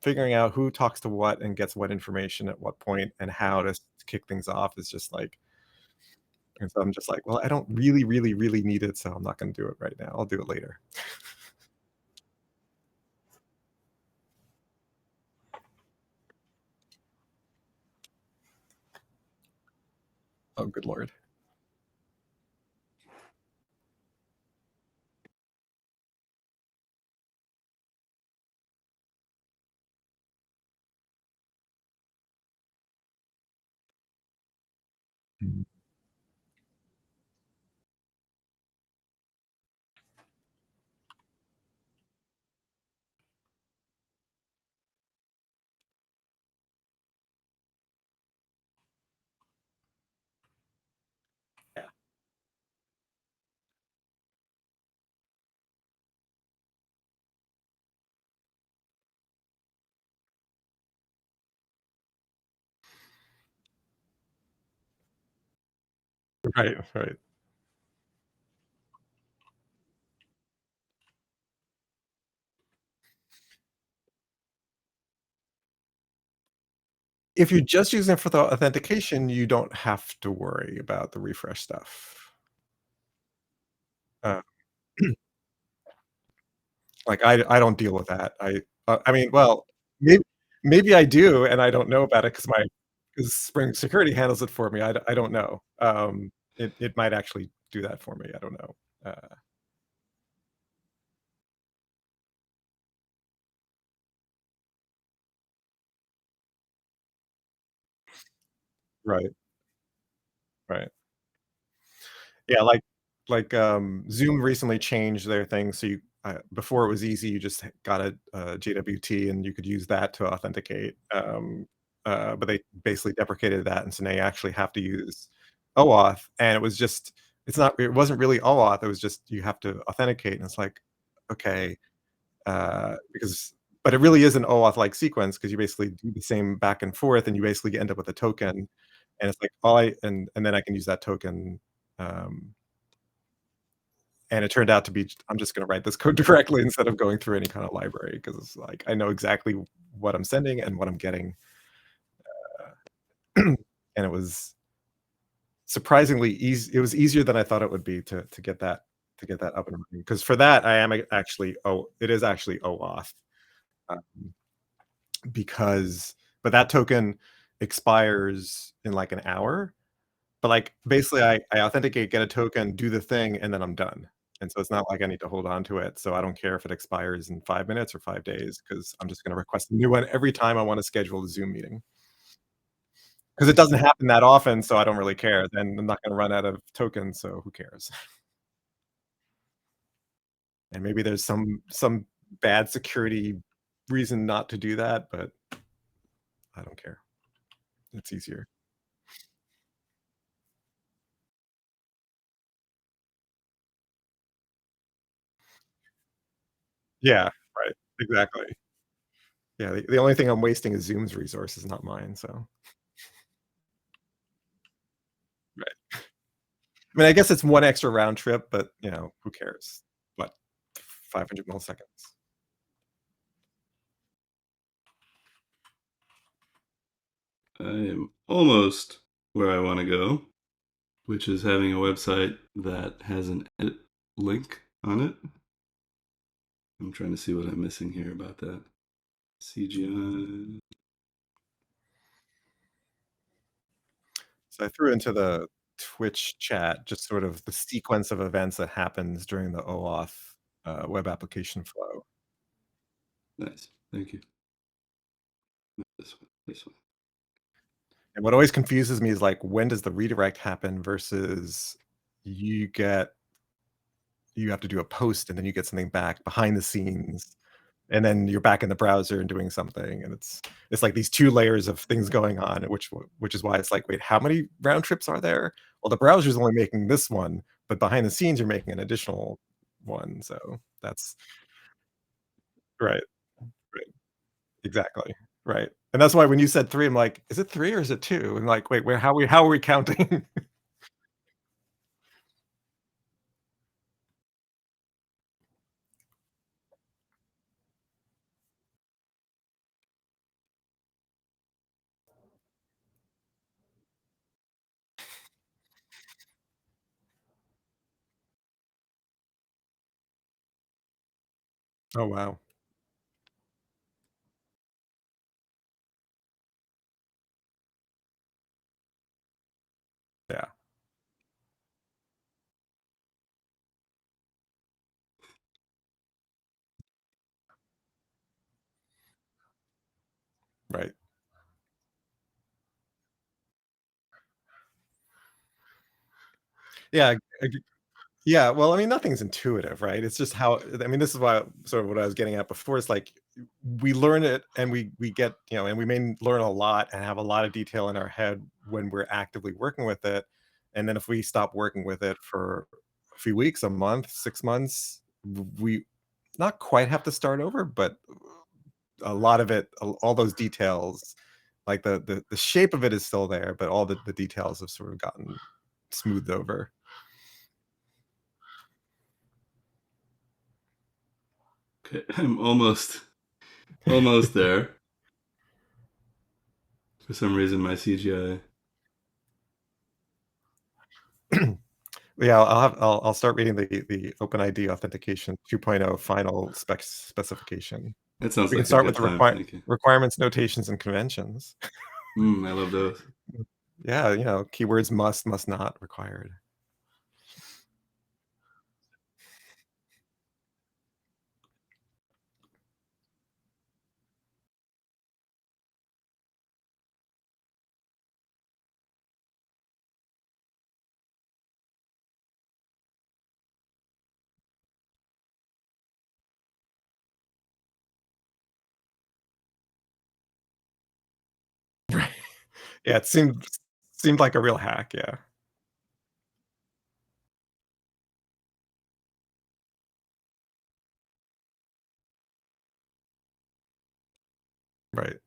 figuring out who talks to what and gets what information at what point and how to kick things off is just like, and so I'm just like, well, I don't really, really, really need it, so I'm not going to do it right now. I'll do it later. Oh, good lord. Mhm. Yeah. Right, right. If you're just using it for the authentication, you don't have to worry about the refresh stuff. Uh, like I don't deal with that. I mean, well, maybe maybe I do, and I don't know about it because Spring Security handles it for me. I don't know. It might actually do that for me. I don't know. Right, right. Yeah, Zoom recently changed their thing, so before it was easy, you just got a JWT and you could use that to authenticate, but they basically deprecated that, and so now you actually have to use OAuth, and it wasn't really OAuth, it was just you have to authenticate, and it's like, okay, because but it really is an OAuth-like sequence because you basically do the same back and forth, and you basically end up with a token, and it's like, all I and then I can use that token, um and it turned out to be I'm just gonna write this code directly instead of going through any kind of library because it's like I know exactly what I'm sending and what I'm getting. And it was surprisingly easy. It was easier than I thought it would be to get that up and running. Because for that, I am actually it is actually OAuth, um, because but that token expires in, like, an hour. But, like, basically, I authenticate, get a token, do the thing, and then I'm done. And so it's not like I need to hold on to it, so I don't care if it expires in 5 minutes or 5 days because 'cause I'm just gonna request a new one every time I wanna schedule a Zoom meeting. Because it doesn't happen that often, so I don't really care. Then I'm not gonna run out of tokens, so who cares? And maybe there's some bad security reason not to do that, but I don't care. It's easier. Yeah, right. Exactly. Yeah, the only thing I'm wasting is Zoom's resources, not mine, so right. I mean, I guess it's 1 extra round trip, but, who cares? What, 500 milliseconds? I am almost where I want to go, which is having a website that has an edit link on it. I'm trying to see what I'm missing here about that. CGI. So I threw into the Twitch chat just sort of the sequence of events that happens during the OAuth, web application flow. Nice. Thank you. This one. This one. And what always confuses me is, like, when does the redirect happen versus you get you have to do a post, and then you get something back behind the scenes, and then you're back in the browser and doing something, and it's like these 2 layers of things going on, which is why it's like, "Wait, how many round trips are there?" Well, the browser's only making this one, but behind the scenes, you're making an additional one, so that's right, right, exactly, right, and that's why when you said 3, I'm like, "Is it 3 or is it 2?" And like, "Wait, where how are we counting?" Oh, wow. Yeah, right. Yeah, yeah, well, I mean, nothing's intuitive, right? It's just how I mean, this is why sort of what I was getting at before is like we learn it and we get, and we may learn a lot and have a lot of detail in our head when we're actively working with it. And then if we stop working with it for a few weeks, a month, 6 months, we not quite have to start over, but a lot of it, all those details, like the shape of it is still there, but all the details have sort of gotten smoothed over. Okay, I'm almost there. For some reason, my CGI. Yeah, I'll start reading the OpenID authentication 2.0 final specification. That sounds We can like a start with good the time. Thank you. requirements, notations, and conventions. I love those. Yeah, keywords must not, required. Right. Yeah, it seemed like a real hack, yeah. Right,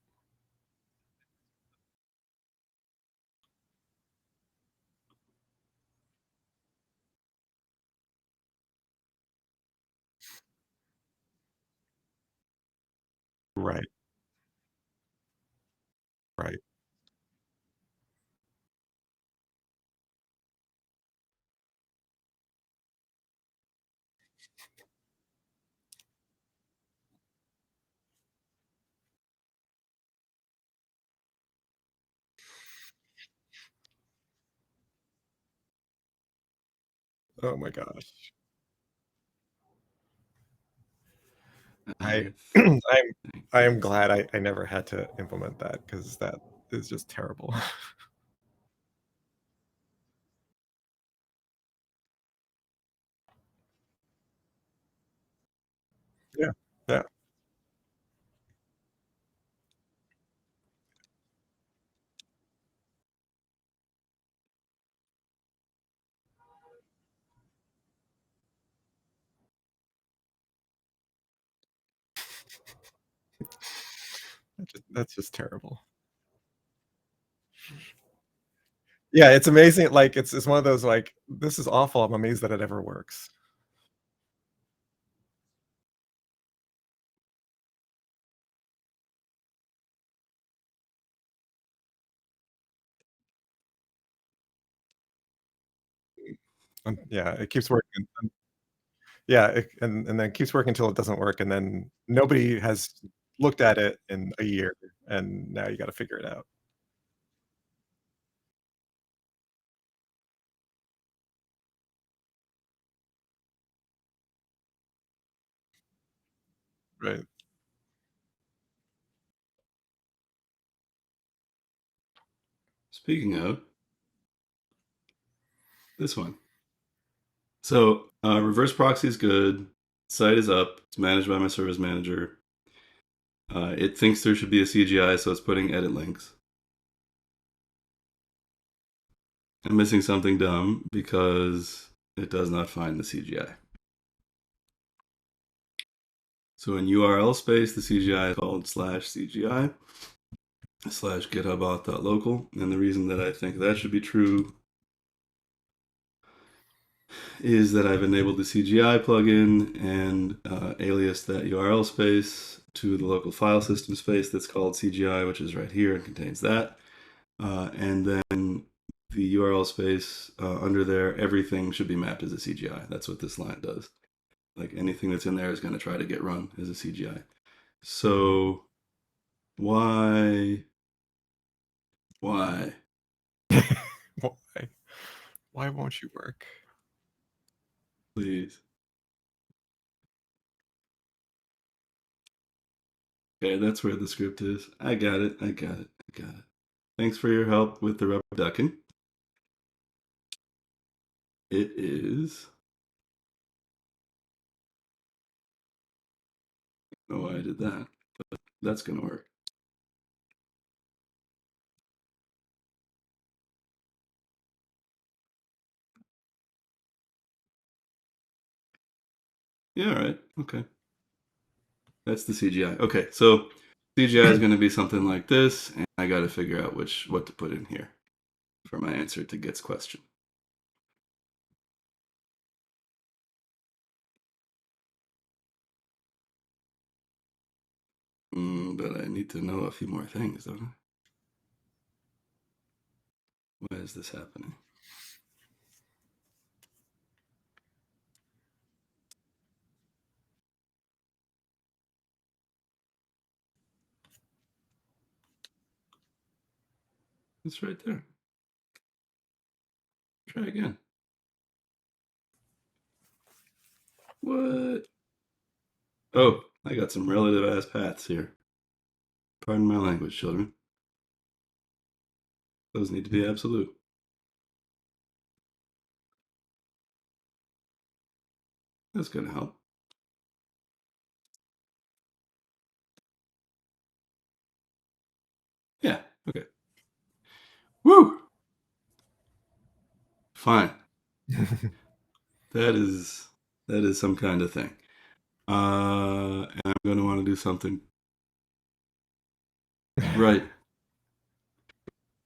right, right. Oh my gosh. I I I think am this glad is. I never had to implement that because that is just terrible. Yeah, yeah. That's just terrible. Yeah, it's amazing, like, it's one of those, like, "This is awful, I'm amazed that it ever works." Yeah, it keeps working. Yeah, and then it keeps working until it doesn't work, and then nobody has looked at it in a year, and now you gotta figure it out. Right. Speaking of this one, so reverse proxy is good. Site is up. It's managed by my service manager. It thinks there should be a CGI, so it's putting edit links. I'm missing something dumb because it does not find the CGI. So in URL space, the CGI is called /CGI / GitHub auth.local. And the reason that I think that should be true is that I've enabled the CGI plugin and aliased that URL space to the local file system space that's called CGI, which is right here and contains that. And then the URL space under there, everything should be mapped as a CGI. That's what this line does. Like anything that's in there is going to try to get run as a CGI. So why? Why? Why? Why won't you work? Please. Okay, that's where the script is. I got it. I got it. I got it. Thanks for your help with the rubber ducking. It is. I don't know why I did that, but that's going to work. Yeah, all right. Okay. That's the CGI. Okay, so CGI is going to be something like this, and I got to figure out what to put in here for my answer to Git's question. But I need to know a few more things, don't I? Why is this happening? It's right there. Try again. What? Oh, I got some relative ass paths here. Pardon my language, children. Those need to be absolute. That's going to help. Yeah, okay. Woo! Fine. That is some kind of thing. And I'm going to want to do something right.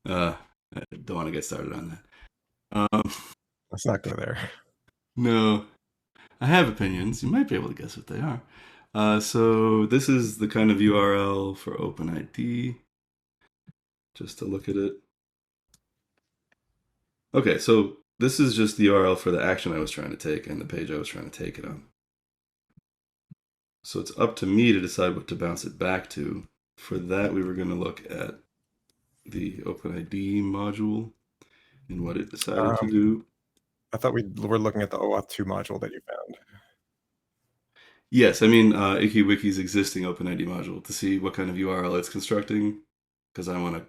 I don't want to get started on that. Let's not go there. No, I have opinions. You might be able to guess what they are. So this is the kind of URL for OpenID. Just to look at it. Okay, so this is just the URL for the action I was trying to take and the page I was trying to take it on. So it's up to me to decide what to bounce it back to. For that, we were going to look at the OpenID module and what it decided to Um, do. I thought we were looking at the OAuth 2 module that you found. Yes, I mean ikiwiki's existing OpenID module to see what kind of URL it's constructing, because I want to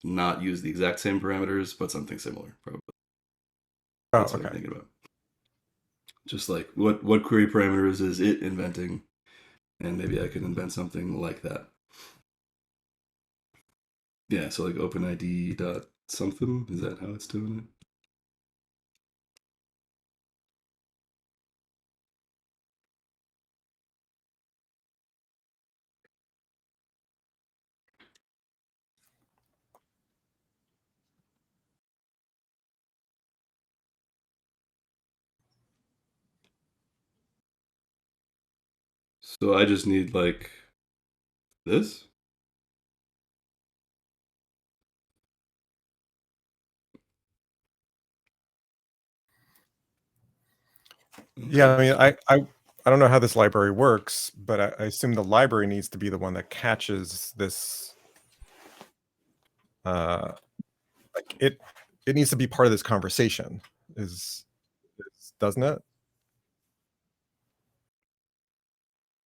not use the exact same parameters, but something similar, probably. Oh, That's what I'm okay. thinking about. Just like what query parameters is it inventing, and maybe I could invent something like that. Yeah, so like OpenID dot something, is that how it's doing it? So I just need like this. Yeah, I Okay. mean, I don't know how this library works, but I assume the library needs to be the one that catches this. Uh, like it needs to be part of this conversation. Doesn't it?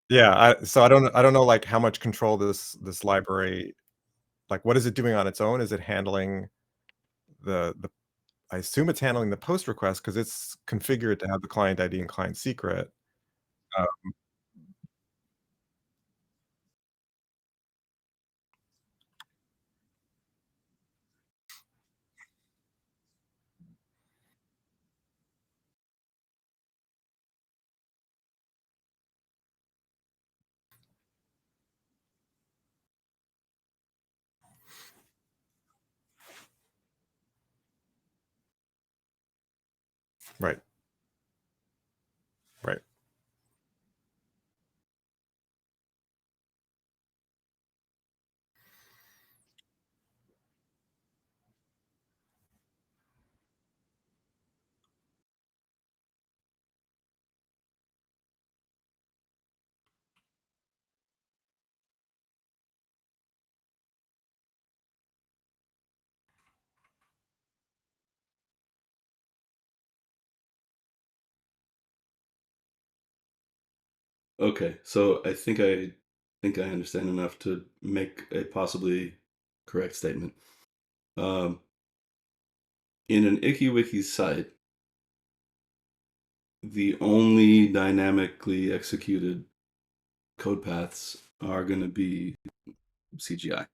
Yeah. I don't know like how much control this library, like what is it doing on its own? Is it handling the I assume it's handling the post request because it's configured to have the client ID and client secret. Uh, right, right. Okay. So I think I understand enough to make a possibly correct statement. Um, in an ikiwiki site, the only dynamically executed code paths are going to be CGI.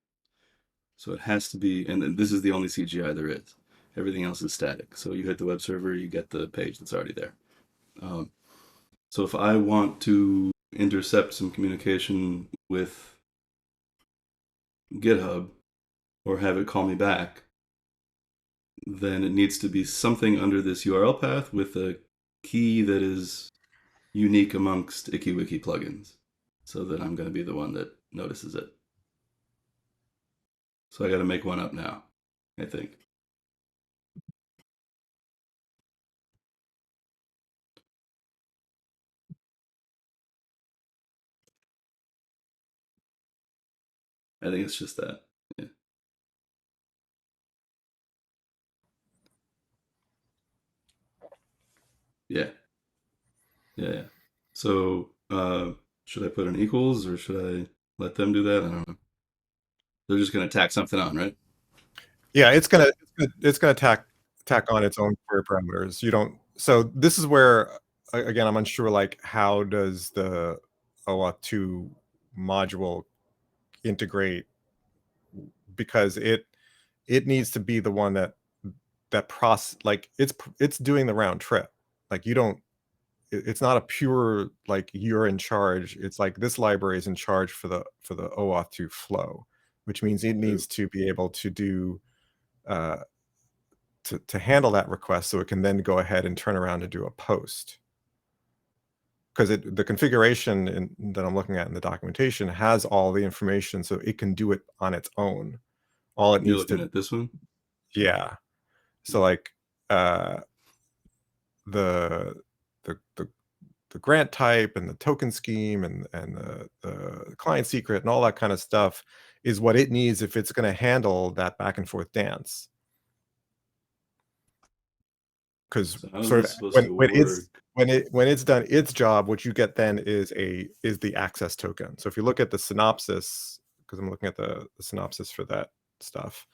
So it has to be, and this is the only CGI there is. Everything else is static. So you hit the web server, you get the page that's already there. Um, so if I want to intercept some communication with GitHub or have it call me back, then it needs to be something under this URL path with a key that is unique amongst ikiwiki plugins so that I'm going to be the one that notices it. So I got to make one up now, I think. I think it's just that. Yeah. Yeah. Yeah. Yeah. So should I put an equals or should I let them do that? I don't know. They're just going to tack something on, right? Yeah, it's gonna tack on its own query parameters. You don't. So this is where again I'm unsure. Like, how does the OAuth 2 module integrate? Because it needs to be the one that process, like it's doing the round trip. Like you don't. It's not a pure like you're in charge. It's like this library is in charge for the OAuth 2 flow, which means it Oh, needs to be able to do uh, to handle that request so it can then go ahead and turn around and do a post. Because the configuration that I'm looking at in the documentation has all the information so it can do it on its own. All it you're needs looking to, at this one? yeah. So like uh, the, the the the grant type and the token scheme and the client secret and all that kind of stuff is what it needs if it's going to handle that back and forth dance. Because So how's sort of this supposed to work? when it's done its job, what you get then is the access token. So if you look at the synopsis, because I'm looking at the synopsis for that stuff,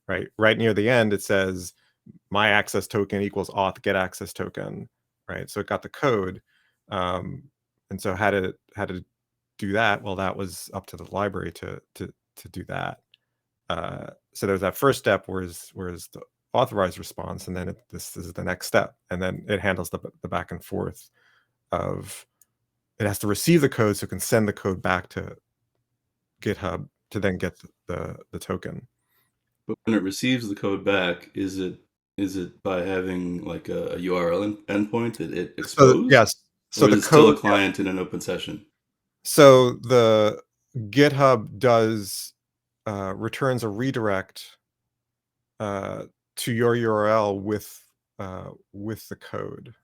right near the end, it says my access token equals auth get access token, right? So it got the code, um, and so how to do that? Well, that was up to the library to do that. So there's that first step, whereas the authorized response, and then this is the next step, and then it handles the back and forth of it has to receive the code so it can send the code back to GitHub to then get the token. But when it receives the code back, is it by having like a URL endpoint that it So exposed, yes, so or is the it still a code, client in an open session? So the GitHub does returns a redirect uh, to your URL with the code.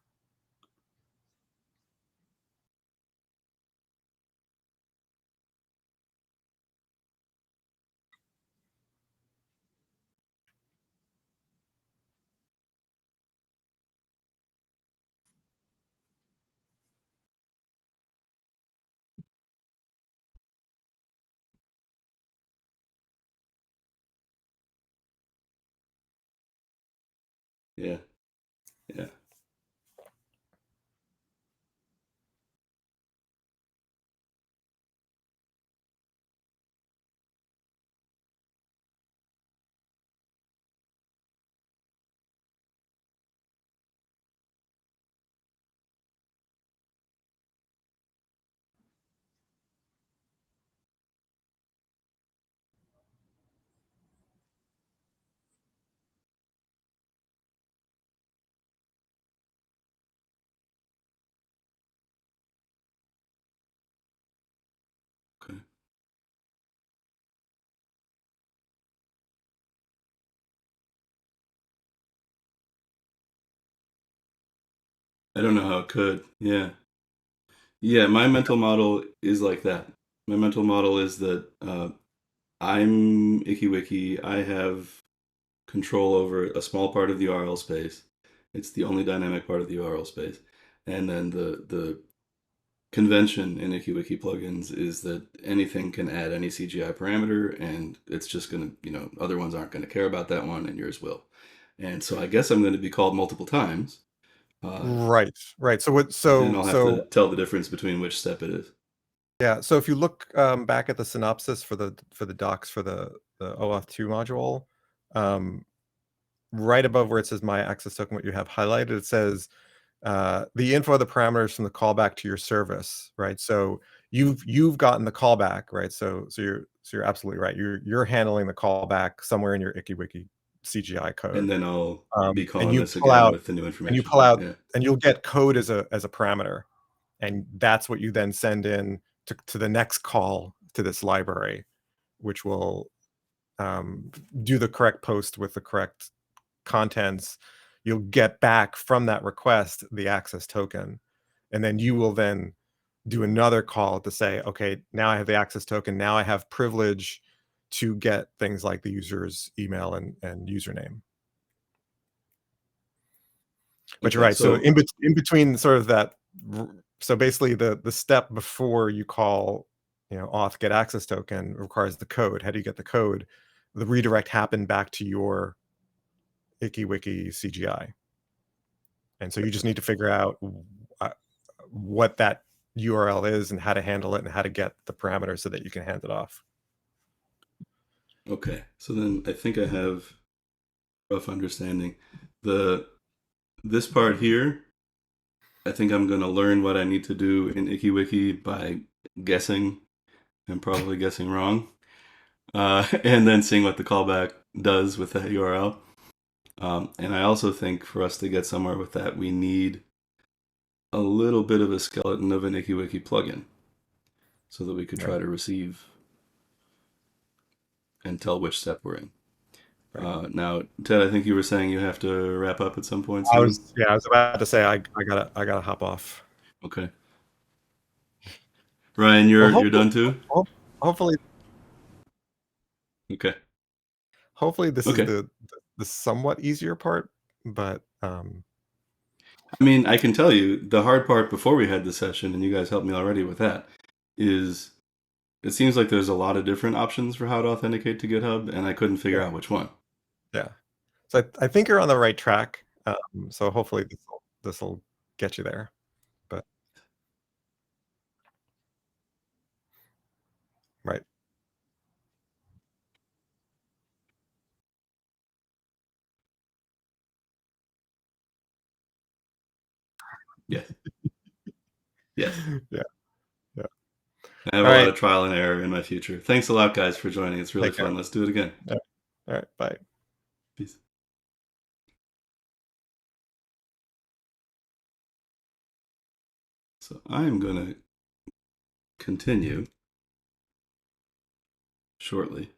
Yeah. Yeah. Okay. I don't know how it could. Yeah. Yeah, my mental model is like that. My mental model is that I'm ikiwiki. I have control over a small part of the URL space. It's the only dynamic part of the URL space. And then the convention in ikiwiki plugins is that anything can add any CGI parameter, and it's just going to, other ones aren't going to care about that one, and yours will. And so I guess I'm going to be called multiple times, uh, Right, right. So what? and I'll have to tell the difference between which step it is. Yeah. So if you look back at the synopsis for the docs for the OAuth 2 module, um, right above where it says my access token, what you have highlighted, it says the info of the parameters from the callback to your service, right? So you've gotten the callback, right? So you're absolutely right. You're handling the callback somewhere in your ikiwiki CGI And code, then I'll be and calling you this pull again out with the new and you information. pull out Yeah. and you'll get code as a parameter, and that's what you then send in to the next call to this library, which will um, do the correct post with the correct contents. You'll get back from that request the access token, and then you will then do another call to say, okay, now I have the access token. Now I have privilege to get things like the user's email and username. But you're Okay. right. So So in between sort of that, so basically the step before you call, auth get access token requires the code. How do you get the code? The redirect happened back to your ikiwiki CGI. And so you just need to figure out uh, what that URL is and how to handle it and how to get the parameters so that you can hand it off. okay. So then I think I have rough understanding. The this part here, I think I'm gonna learn what I need to do in ikiwiki by guessing and probably guessing wrong, and then seeing what the callback does with that URL. And I also think for us to get somewhere with that, we need a little bit of a skeleton of an ikiwiki plugin so that we could Right. try to receive and tell which step we're in. Right. Now, Ted, I think you were saying you have to wrap up at some point I soon. was yeah, I was about to say I gotta hop off. Okay, Ryan, Well, you're done too. hopefully Okay, hopefully this is okay. the somewhat easier part, but I mean, I can tell you the hard part before we had the session, and you guys helped me already with that, is it seems like there's a lot of different options for how to authenticate to GitHub, and I couldn't figure yeah, out which one. yeah. So I think you're on the right track. So hopefully this will get you there. But right. Yes, yes. Yeah, yeah. I have a All lot right. of trial and error in my future. Thanks a lot, guys, for joining. It's really Take care. fun. Let's do it again. Yeah. All right. Bye. Peace. So I'm gonna continue shortly.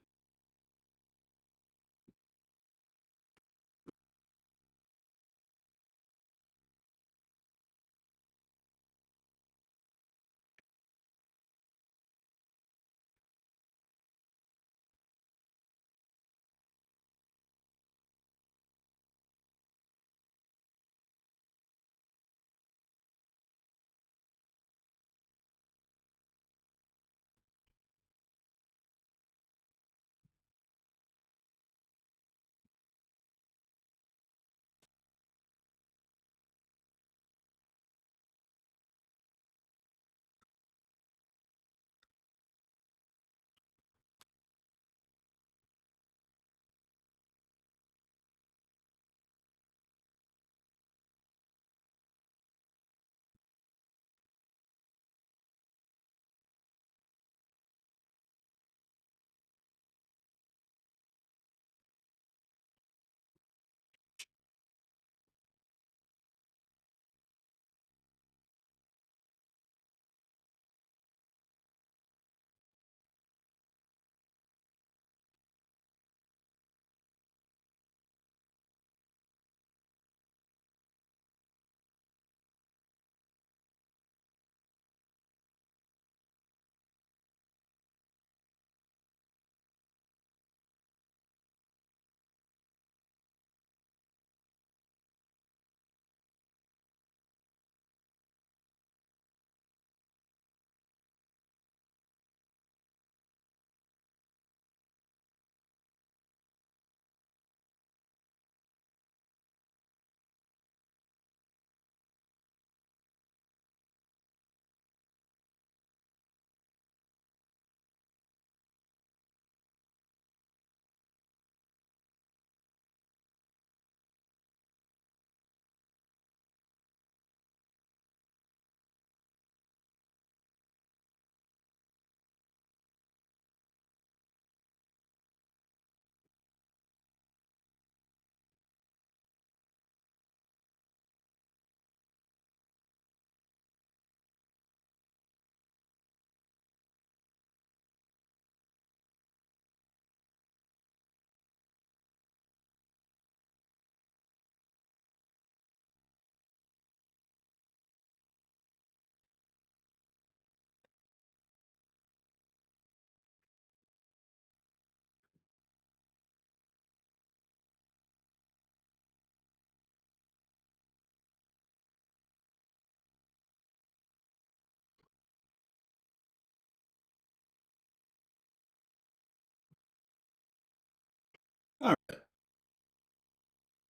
All right,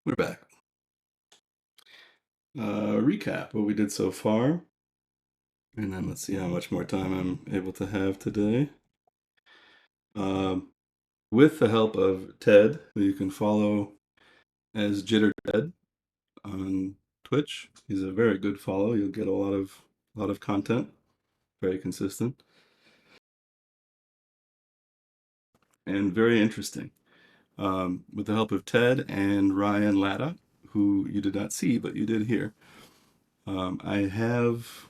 we're back. Recap what we did so far, and then let's see how much more time I'm able to have today. Um, with the help of Ted, who you can follow as JitterTed on Twitch. He's a very good follow. You'll get a lot of content, very consistent and very interesting. With the help of Ted and Ryan Latta, who you did not see but you did hear, I have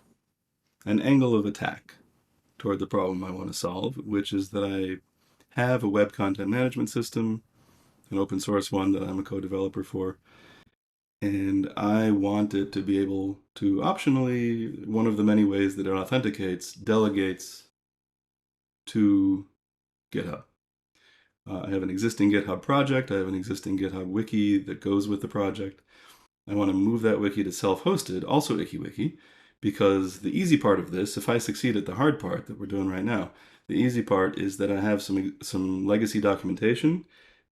an angle of attack toward the problem I want to solve, which is that I have a web content management system, an open source one that I'm a co-developer for, and I want it to be able to optionally, one of the many ways that it authenticates, delegates to GitHub. I have an existing GitHub project. I have an existing GitHub wiki that goes with the project. I want to move that wiki to self-hosted, also ikiwiki, because the easy part of this, if I succeed at the hard part that we're doing right now, the easy part is that I have some legacy documentation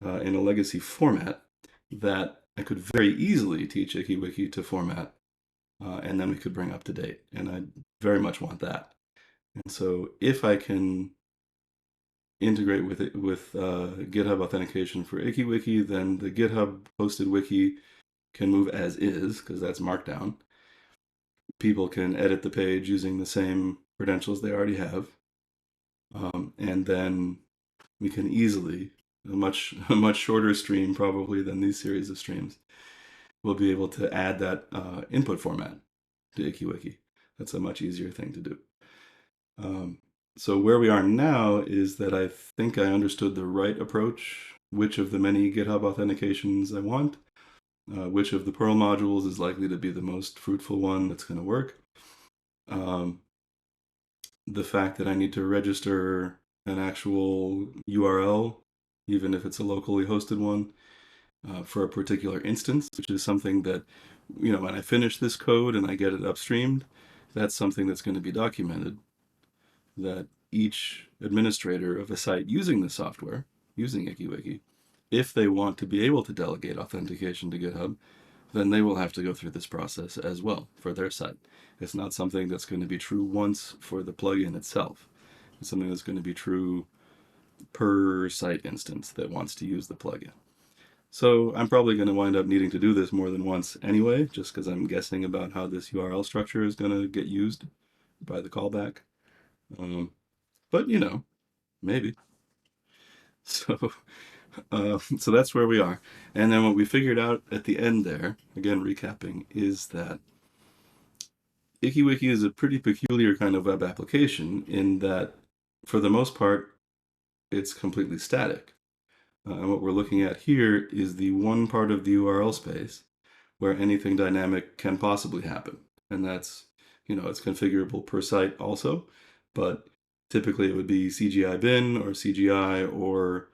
in a legacy format that I could very easily teach ikiwiki to format, and then we could bring up to date. And I very much want that. And so if I can integrate with it with GitHub authentication for ikiwiki, then the GitHub hosted wiki can move as is, because that's markdown. People can edit the page using the same credentials they already have. And then we can easily, a much shorter stream probably than these series of streams, we'll be able to add that input format to ikiwiki. That's a much easier thing to do. So where we are now is that I think I understood the right approach, which of the many GitHub authentications I want, which of the Perl modules is likely to be the most fruitful one that's going to work. The fact that I need to register an actual URL, even if it's a locally hosted one, for a particular instance, which is something that, when I finish this code and I get it upstreamed, that's something that's going to be documented, that each administrator of a site using the software, using ikiwiki, if they want to be able to delegate authentication to GitHub, then they will have to go through this process as well for their site. It's not something that's going to be true once for the plugin itself. It's something that's going to be true per site instance that wants to use the plugin. So I'm probably going to wind up needing to do this more than once anyway, just because I'm guessing about how this URL structure is going to get used by the callback. But maybe. So, so that's where we are. And then what we figured out at the end there, again recapping, is that ikiwiki is a pretty peculiar kind of web application in that, for the most part, it's completely static. And what we're looking at here is the one part of the URL space where anything dynamic can possibly happen. And that's, it's configurable per site also, but typically it would be CGI bin or CGI or,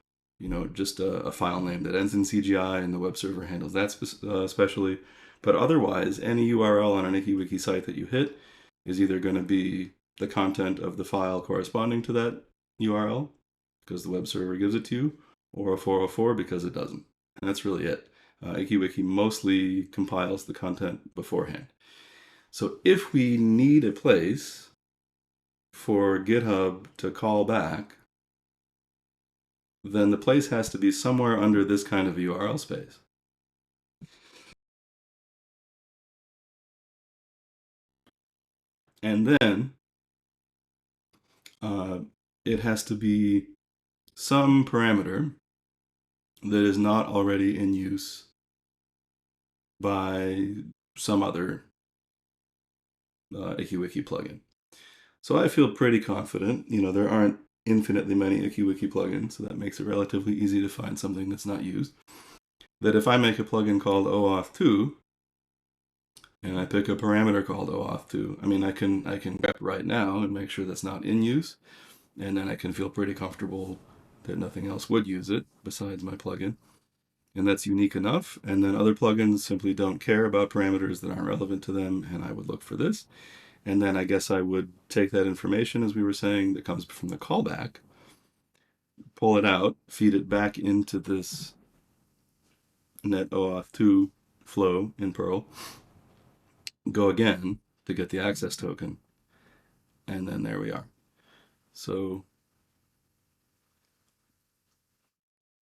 just a file name that ends in CGI, and the web server handles that especially. But otherwise, any URL on an ikiwiki site that you hit is either going to be the content of the file corresponding to that URL, because the web server gives it to you, or a 404 because it doesn't. And that's really it. ikiwiki mostly compiles the content beforehand. So if we need a place for GitHub to call back, then the place has to be somewhere under this kind of URL space. And then it has to be some parameter that is not already in use by some other ikiwiki plugin. So I feel pretty confident. There aren't infinitely many ikiwiki plugins, so that makes it relatively easy to find something that's not used. That if I make a plugin called OAuth2, and I pick a parameter called OAuth2, I can grep right now and make sure that's not in use, and then I can feel pretty comfortable that nothing else would use it besides my plugin. And that's unique enough, and then other plugins simply don't care about parameters that aren't relevant to them, and I would look for this. And then I guess I would take that information, as we were saying, that comes from the callback, pull it out, feed it back into this net OAuth2 flow in Perl, go again to get the access token, and then there we are. So,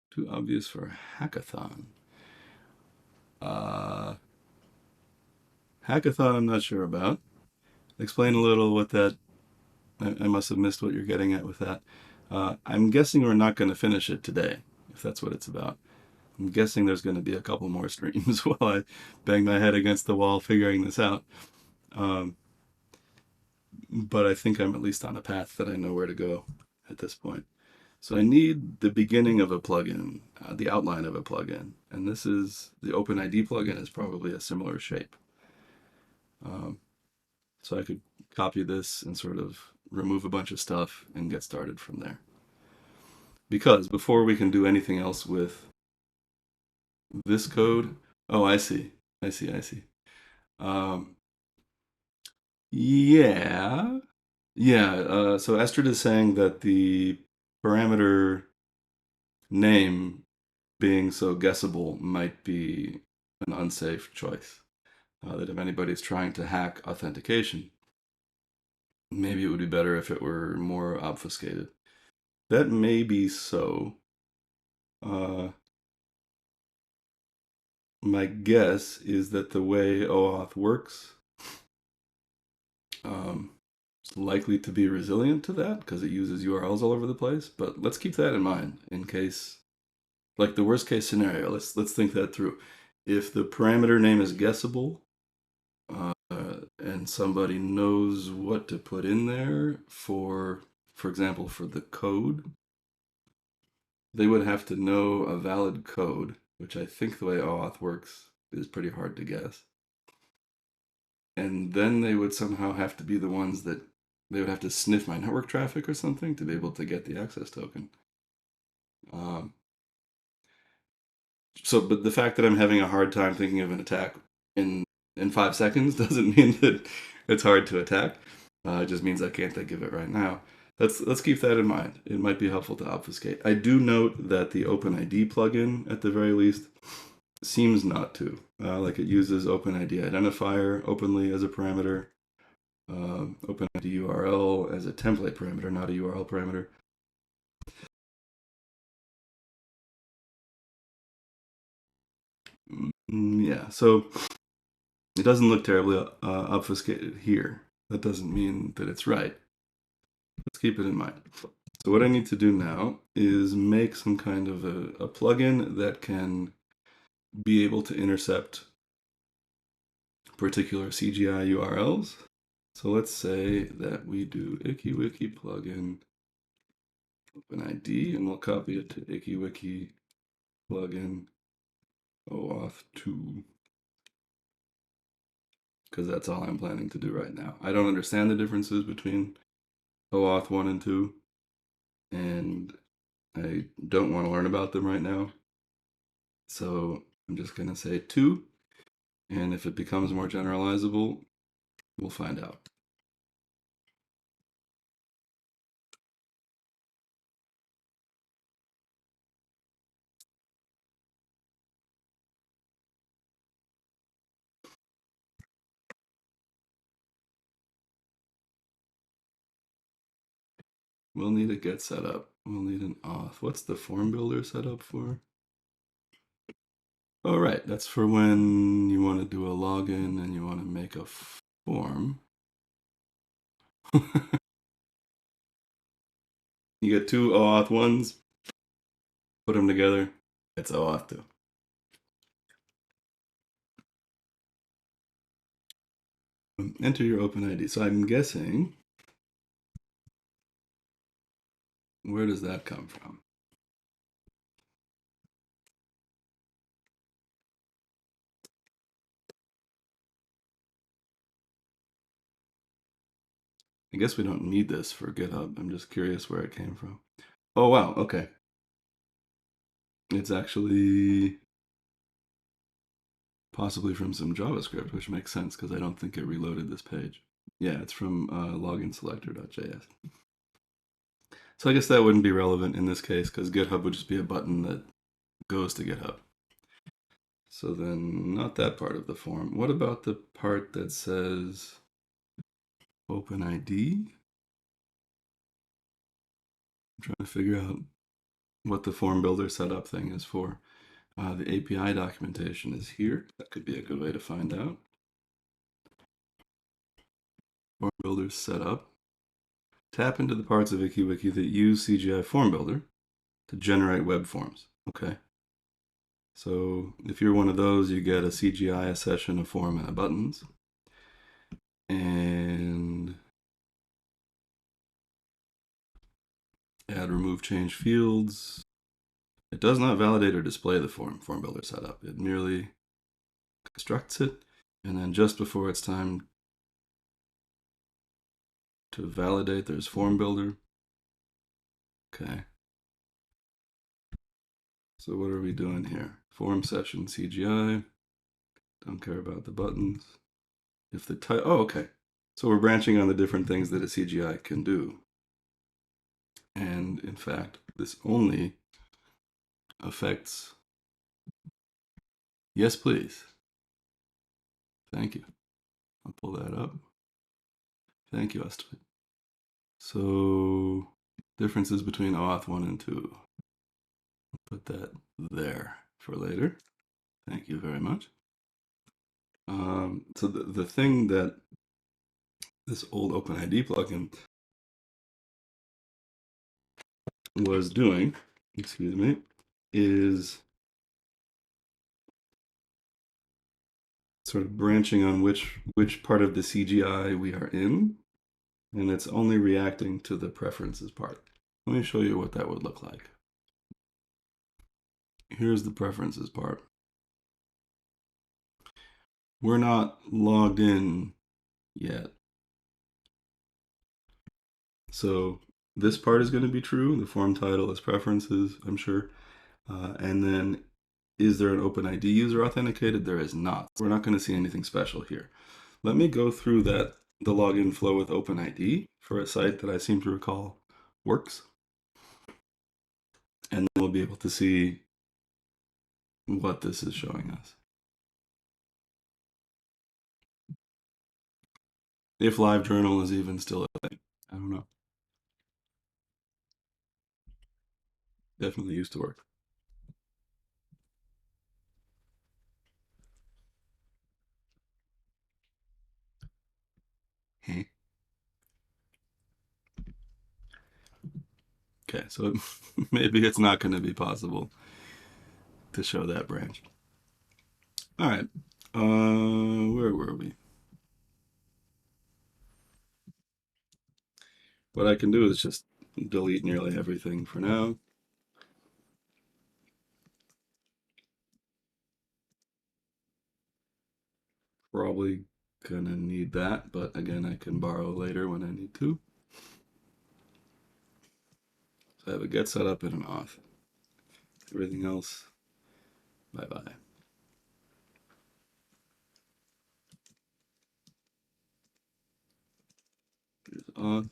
too obvious for hackathon. Hackathon I'm not sure about. Explain a little what that, I must have missed what you're getting at with that. I'm guessing we're not going to finish it today, if that's what it's about. I'm guessing there's going to be a couple more streams while I bang my head against the wall figuring this out. But I think I'm at least on a path that I know where to go at this point. So I need the beginning of a plugin, the outline of a plugin. And this is, the OpenID plugin is probably a similar shape. So I could copy this and sort of remove a bunch of stuff and get started from there. Because before we can do anything else with this code, oh, I see. Yeah. So Estrid is saying that the parameter name being so guessable might be an unsafe choice. That if anybody's trying to hack authentication, maybe it would be better if it were more obfuscated. That may be so. My guess is that the way OAuth works, it's likely to be resilient to that because it uses URLs all over the place. But let's keep that in mind in case, like the worst case scenario. Let's think that through. If the parameter name is guessable, and somebody knows what to put in there for example, for the code, they would have to know a valid code, which I think the way OAuth works is pretty hard to guess. And then they would somehow have to be the ones that they would have to sniff my network traffic or something to be able to get the access token. Um, but the fact that I'm having a hard time thinking of an attack in 5 seconds doesn't mean that it's hard to attack. It just means I can't think of it right now. Let's keep that in mind. It might be helpful to obfuscate. I do note that the OpenID plugin, at the very least, seems not to. Like it uses OpenID identifier openly as a parameter, OpenID URL as a template parameter, not a URL parameter. Yeah, so it doesn't look terribly obfuscated here. That doesn't mean that it's right. Let's keep it in mind. So what I need to do now is make some kind of a plugin that can be able to intercept particular CGI URLs. So let's say that we do ikiwiki plugin OpenID, and we'll copy it to ikiwiki plugin OAuth 2, because that's all I'm planning to do right now. I don't understand the differences between OAuth 1 and 2, and I don't want to learn about them right now. So I'm just going to say 2, and if it becomes more generalizable, we'll find out. We'll need a get set up. We'll need an auth. What's the form builder set up for? Oh, right. That's for when you want to do a login and you want to make a form. You get 2 OAuth 1s, put them together, it's OAuth 2. Enter your OpenID. So I'm guessing, where does that come from? I guess we don't need this for GitHub. I'm just curious where it came from. Oh, wow. Okay. It's actually possibly from some JavaScript, which makes sense because I don't think it reloaded this page. Yeah, it's from loginselector.js. So I guess that wouldn't be relevant in this case because GitHub would just be a button that goes to GitHub. So then not that part of the form. What about the part that says OpenID? I'm trying to figure out what the form builder setup thing is for. The API documentation is here. That could be a good way to find out. Form builder setup. Tap into the parts of ikiwiki that use CGI form builder to generate web forms. Okay. So if you're one of those, you get a CGI, a session, a form, and a buttons. And add, remove, change fields. It does not validate or display the form builder setup. It merely constructs it, and then just before it's time to validate, there's form builder. Okay. So what are we doing here? Form session CGI. Don't care about the buttons. If the type, oh, okay. So we're branching on the different things that a CGI can do. And in fact, this only affects, yes, please. Thank you. I'll pull that up. Thank you, Astrid. So differences between OAuth 1 and 2. Put that there for later. Thank you very much. So the thing that this old OpenID plugin was doing, excuse me, is sort of branching on which part of the CGI we are in, and it's only reacting to the preferences part. Let me show you what that would look like. Here's the preferences part. We're not logged in yet. So this part is going to be true. The form title is preferences, I'm sure. And then is there an OpenID user authenticated? There is not. We're not going to see anything special here. Let me go through the login flow with OpenID for a site that I seem to recall works. And then we'll be able to see what this is showing us. If LiveJournal is even still a thing. I don't know. Definitely used to work. Okay, so maybe it's not going to be possible to show that branch. All right, where were we? What I can do is just delete nearly everything for now. Probably gonna need that, but again, I can borrow later when I need to. So I have a get set up and an auth. Everything else, bye-bye. Here's auth.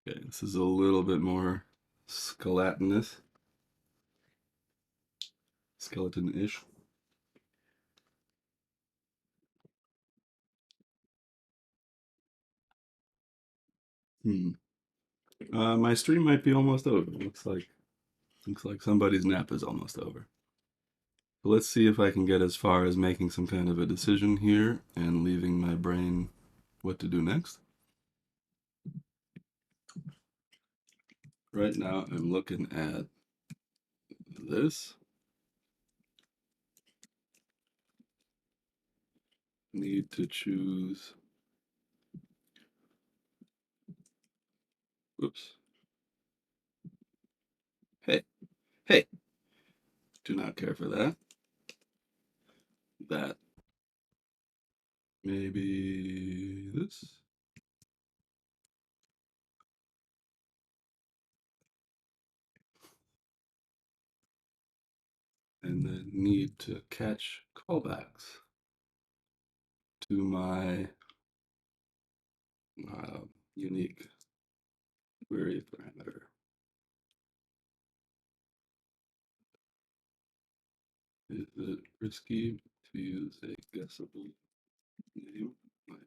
Okay, this is a little bit more skeletonous. Skeleton-ish. My stream might be almost over. Looks like somebody's nap is almost over. So let's see if I can get as far as making some kind of a decision here and leaving my brain what to do next. Right now I'm looking at this. Need to choose. Oops. Hey, hey. Do not care for that. That. Maybe this. And then need to catch callbacks to my unique query parameter. Is it risky to use a guessable name like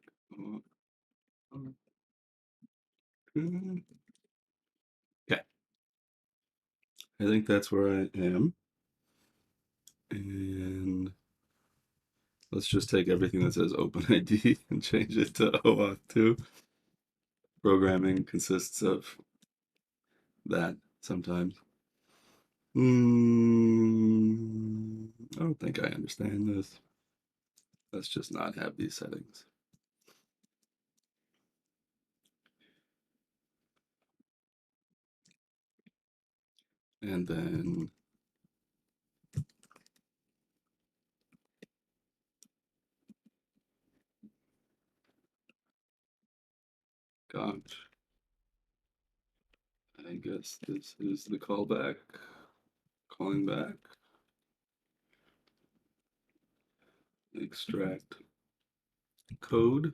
okay, I think that's where I am. And let's just take everything that says OpenID and change it to OAuth 2. Programming consists of that sometimes. I don't think I understand this. Let's just not have these settings. And then gosh, I guess this is the callback, calling back, extract code.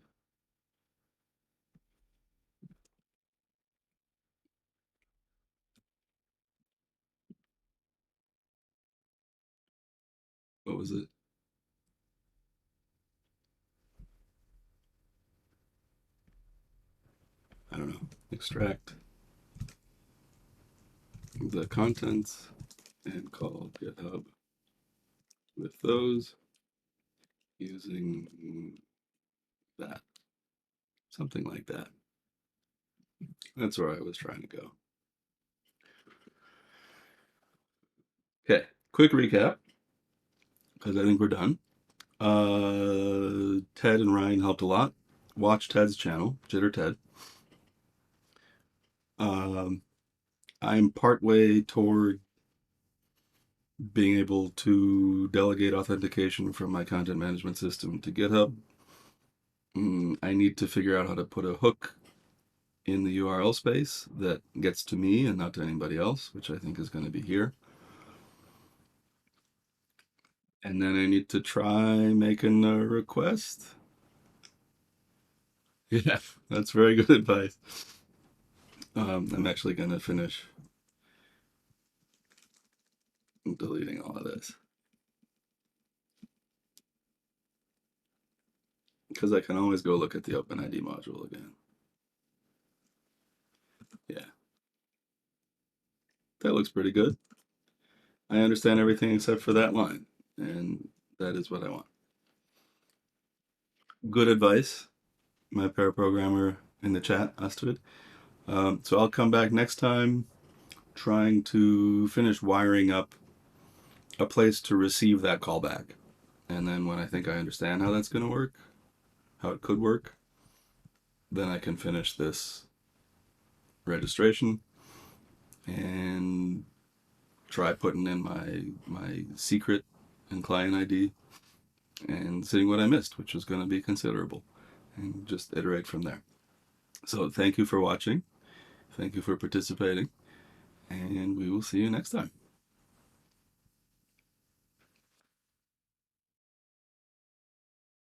What was it? I don't know. Extract the contents and call GitHub with those. using that. Something like that. That's where I was trying to go. Okay, quick recap, because I think we're done. Ted and Ryan helped a lot. Watch Ted's channel, Jitter Ted. I'm partway toward being able to delegate authentication from my content management system to GitHub. I need to figure out how to put a hook in the URL space that gets to me and not to anybody else, which I think is going to be here. And then I need to try making a request. Yeah, that's very good advice. I'm actually going to finish deleting all of this, because I can always go look at the OpenID module again. Yeah, that looks pretty good. I understand everything except for that line, and that is what I want. Good advice, my pair programmer in the chat, Astrid. So I'll come back next time trying to finish wiring up a place to receive that callback. And then when I think I understand how that's going to work, how it could work, then I can finish this registration and try putting in my secret and client ID and seeing what I missed, which is going to be considerable, and just iterate from there. So thank you for watching. Thank you for participating, and we will see you next time.